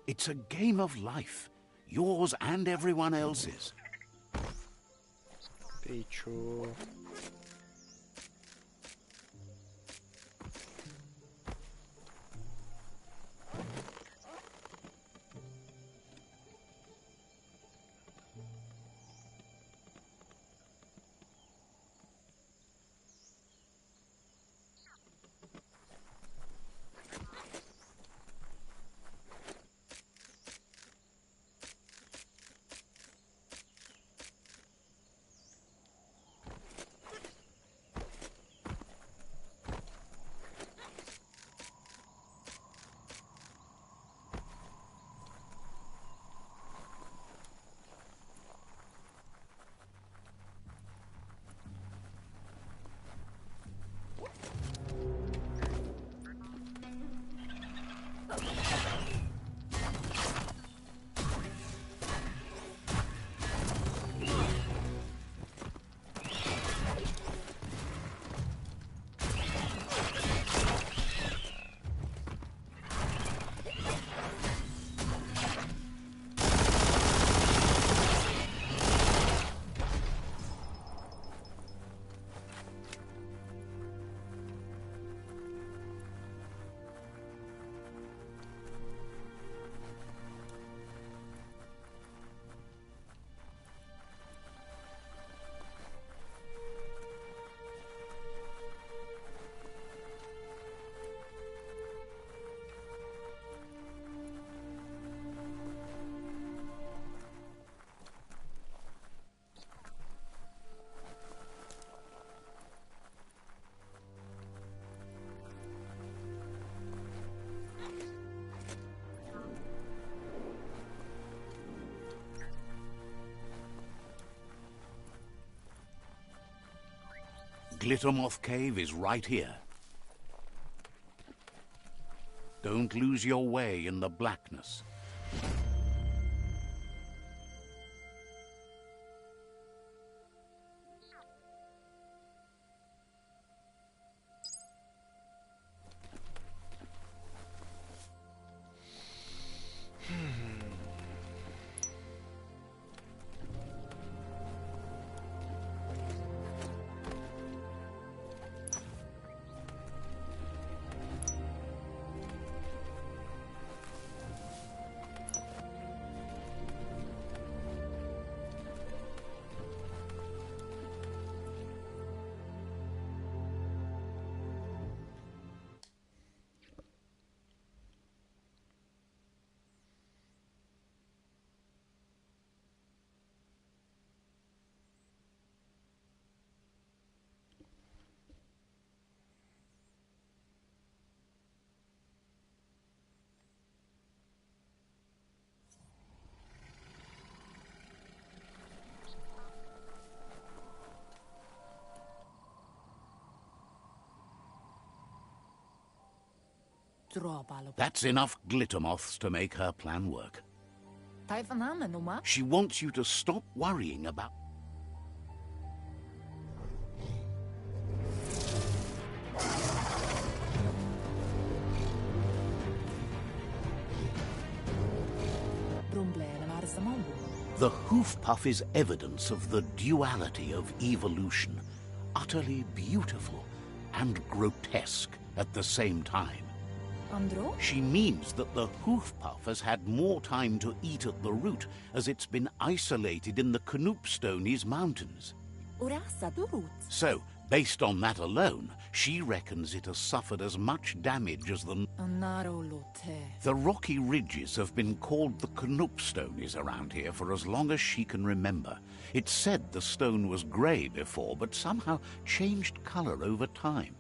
It's a game of life, yours and everyone else's. Píču. Glittermoth Cave is right here. Don't lose your way in the blackness. That's enough glittermoths to make her plan work. She wants you to stop worrying about... The hoof puff is evidence of the duality of evolution, utterly beautiful and grotesque at the same time. Andro? She means that the hoof puff has had more time to eat at the root, as it's been isolated in the Knoopstonies mountains. So, based on that alone, she reckons it has suffered as much damage as the... The rocky ridges have been called the Knoopstonies around here for as long as she can remember. It's said the stone was grey before, but somehow changed colour over time.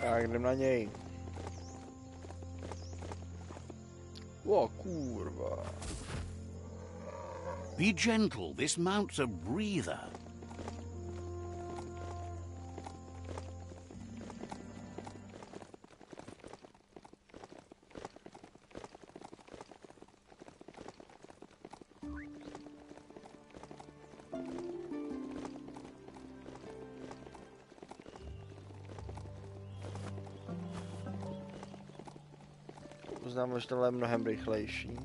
Tak, jdem na něj. O, kurva. Be gentle, this mount's a breather. Uznám, že tohle je mnohem rychlejší.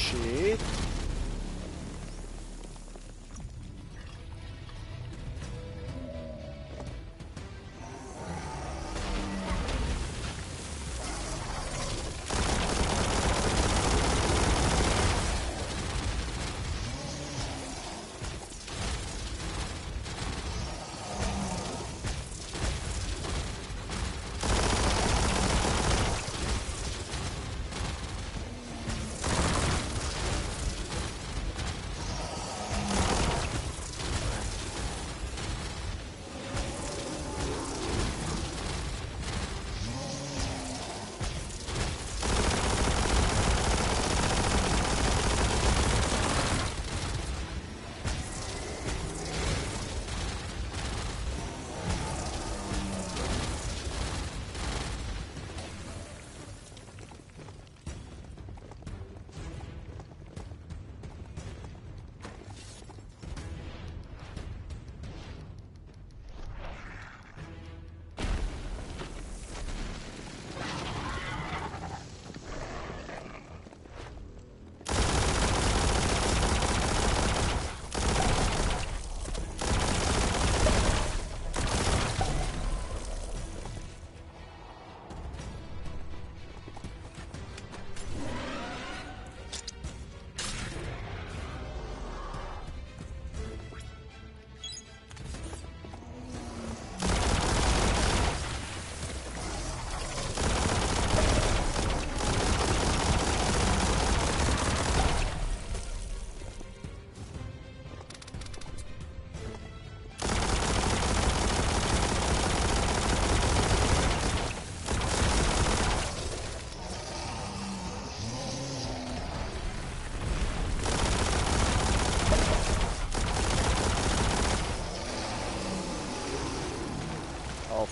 zlepšit.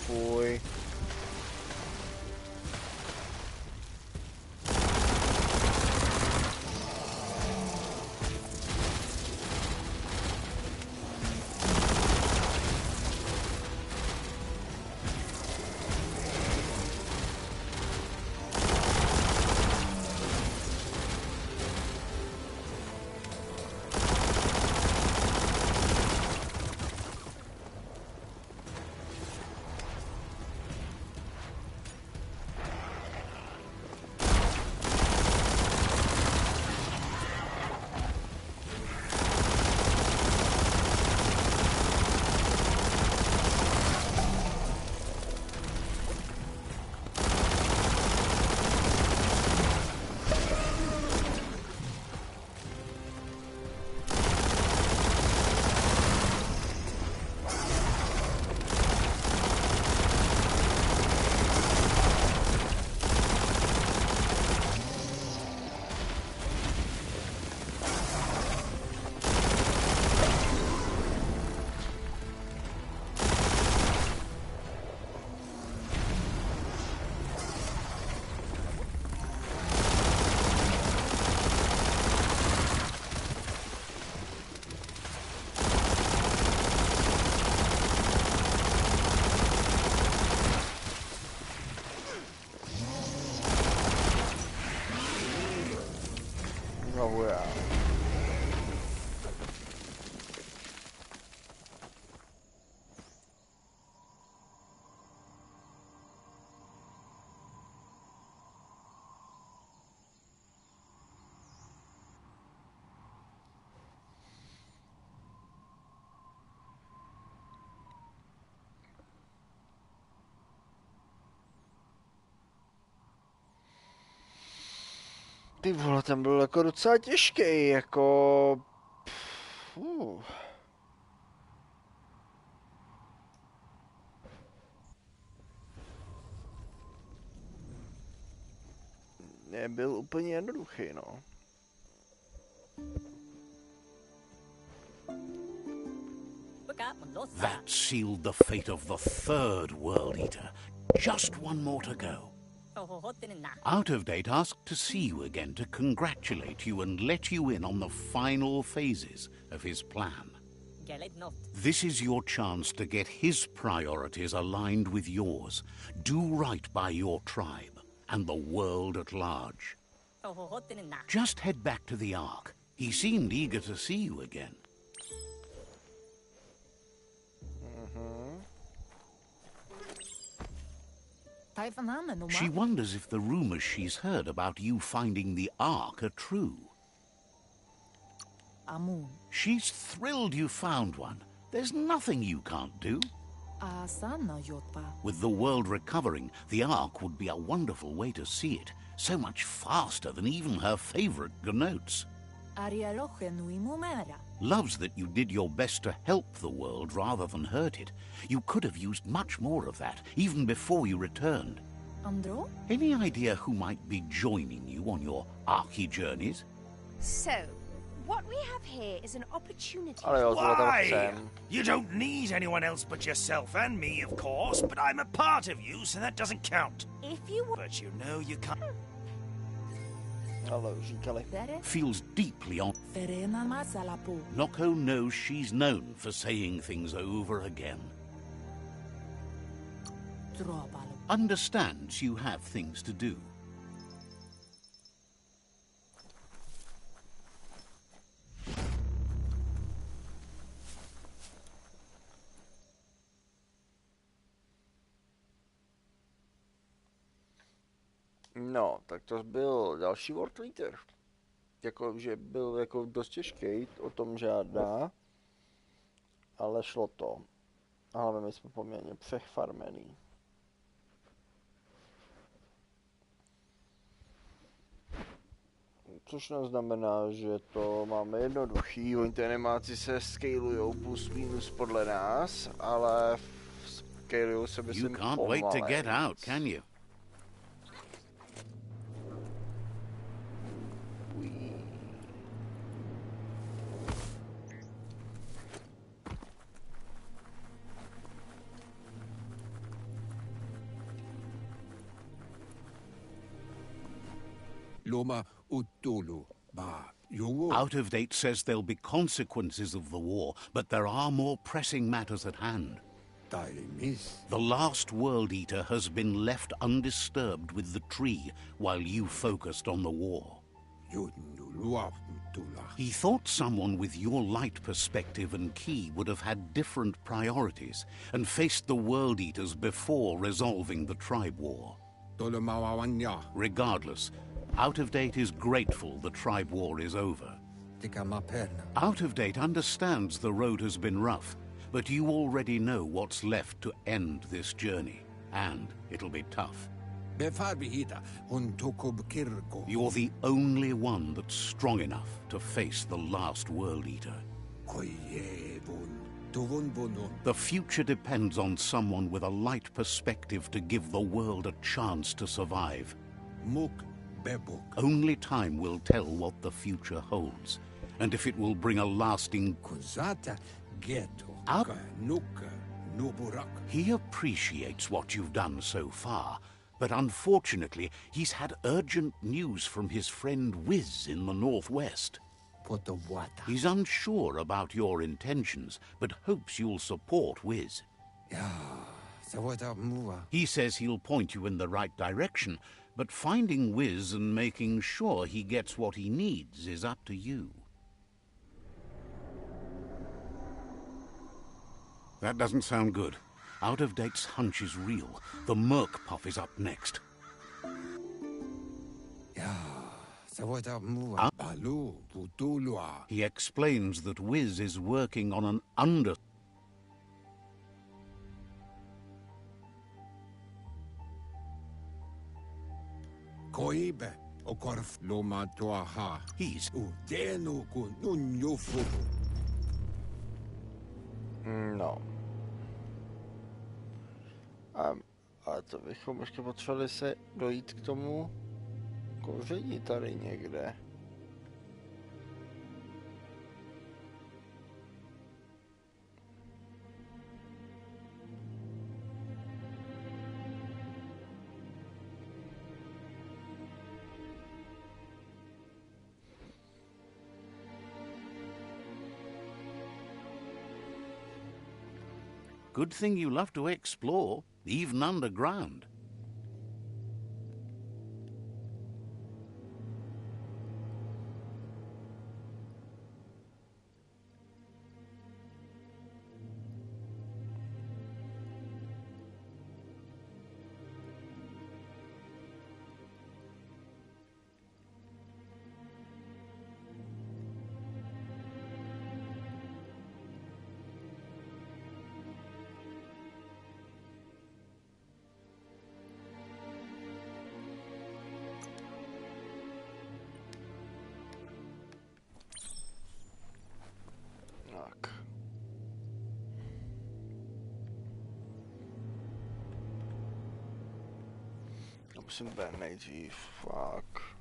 Fuj. Oh yeah. Ty vole, ten byl jako docela těžký, jako... Nebyl úplně jednoduchý, no. That sealed the fate of the third World Eater. Just one more to go. Out of Date asked to see you again to congratulate you and let you in on the final phases of his plan. This is your chance to get his priorities aligned with yours. Do right by your tribe and the world at large. Just head back to the Ark. He seemed eager to see you again. She wonders if the rumors she's heard about you finding the Ark are true. She's thrilled you found one. There's nothing you can't do. With the world recovering, the Ark would be a wonderful way to see it. So much faster than even her favorite gnotes. Loves that you did your best to help the world rather than hurt it. You could have used much more of that, even before you returned. Any idea who might be joining you on your Arky journeys? So, what we have here is an opportunity. Why? You don't need anyone else but yourself and me, of course, but I'm a part of you, so that doesn't count. If you want... But you know you can't... Feels deeply on... Noko knows she's known for saying things over again. Understands you have things to do. No, tak to byl další World Eater. Jako, že byl jako dost těžký, o tom žádná. Ale šlo to. Ale my jsme poměrně přefarmený. Což neznamená, že to máme jednoduchý. Oni ty animáci se scalujou plus minus podle nás, ale scalujou se myslím pomalej. You can't wait to get out, can you? Out of Date says there'll be consequences of the war, but there are more pressing matters at hand. The last World Eater has been left undisturbed with the tree while you focused on the war. He thought someone with your light perspective and key would have had different priorities and faced the World Eaters before resolving the tribe war. Regardless, Out of Date is grateful the tribe war is over. Out of Date understands the road has been rough, but you already know what's left to end this journey, and it'll be tough. You're the only one that's strong enough to face the last World Eater. The future depends on someone with a light perspective to give the world a chance to survive. Only time will tell what the future holds, and if it will bring a lasting... He appreciates what you've done so far, but unfortunately, he's had urgent news from his friend Wiz in the northwest. He's unsure about your intentions, but hopes you'll support Wiz. He says he'll point you in the right direction, but finding Wiz and making sure he gets what he needs is up to you. That doesn't sound good. Out of Date's hunch is real. The Merc Puff is up next. He explains that Wiz is working on an He's... No. A to bychom ještě potřebovali se dojít k tomu koření tady někde. Good thing you love to explore, even underground. musím ven nejdřív, fuck.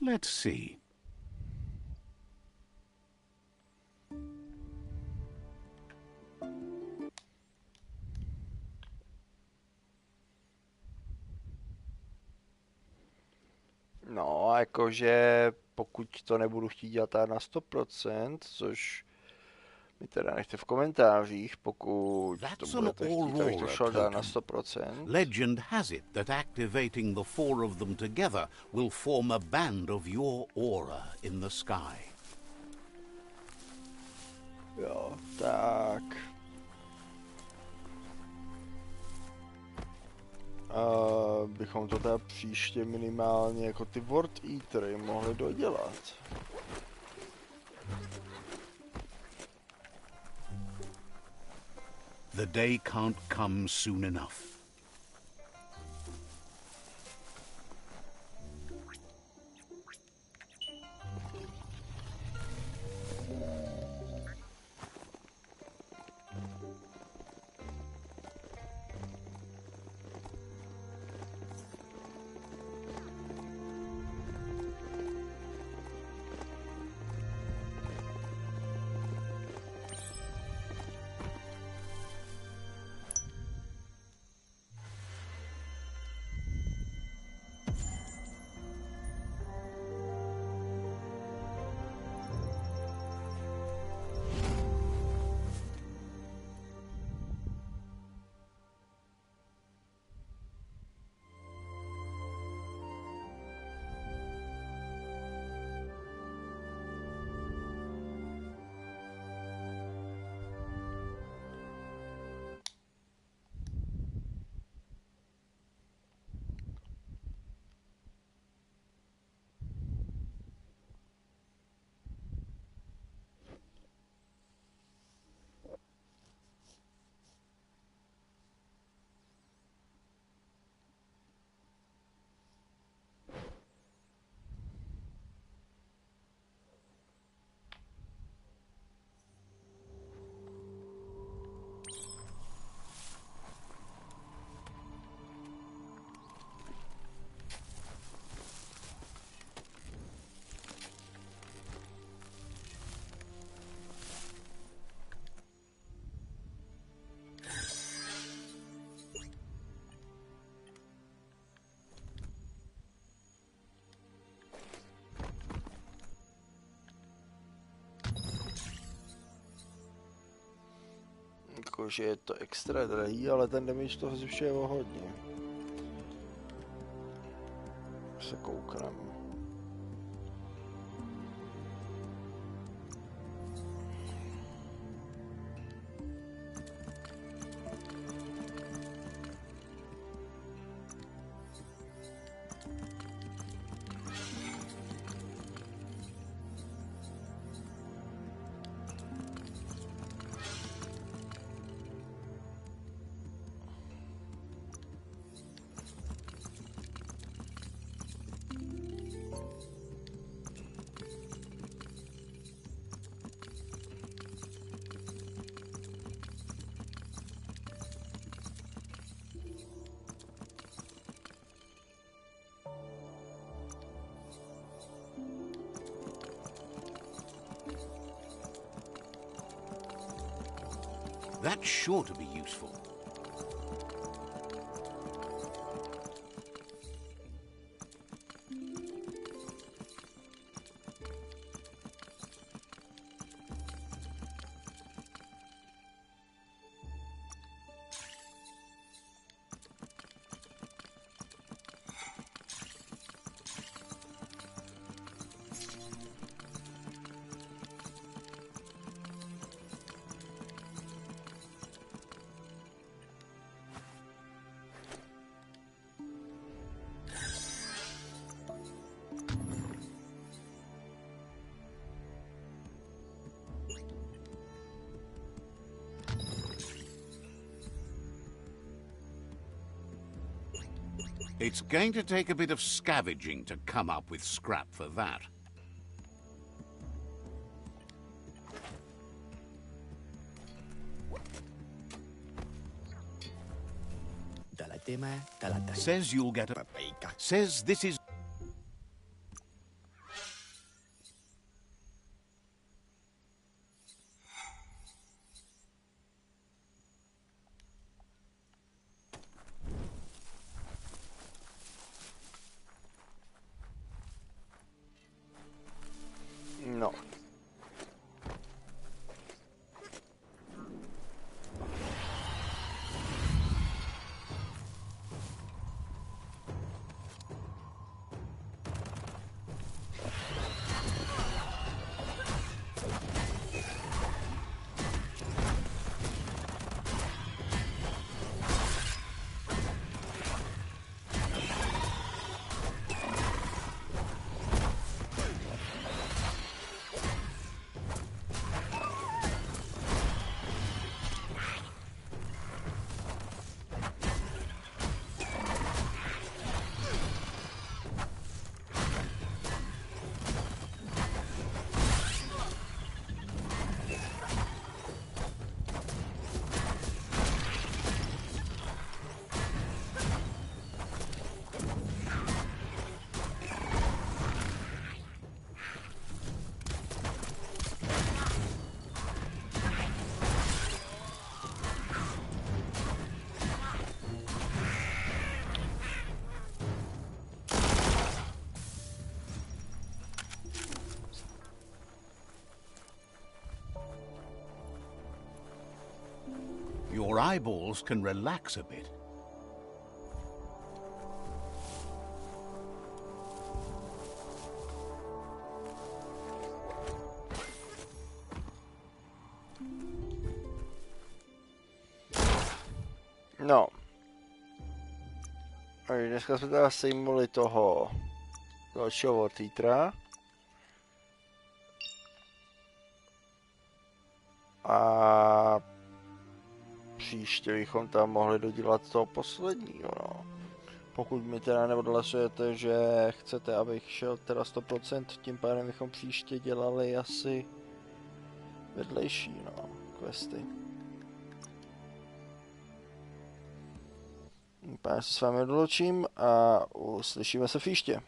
Let's see. No, jakože pokud to nebudu chtít dělat na 100%, což mi teda nechte v komentářích, pokud to budete chtít, abych to šel dát na 100%. Legend has it that activating the four of them together will form a band of your aura in the sky. Jo, tak. Bychom to teda příště minimálně jako ty World Eatery mohli dodělat. The day can't come soon enough. Jakože je to extra drahý, ale ten damage toho zvyšuje o hodně. Se koukám. That's sure to be useful. It's going to take a bit of scavenging to come up with scrap for that. Says you'll get a... Says this is... No. Your eyeballs can relax a bit. No. A dneska jsme teda sejmuli toho dalšího Warteatera. A příště bychom tam mohli dodělat toho posledního, no. Pokud mi teda neodhlasujete, že chcete, abych šel teda 100%, tím pádem bychom příště dělali asi vedlejší, no, questy. Tím pádem se s vámi odloučím a uslyšíme se příště.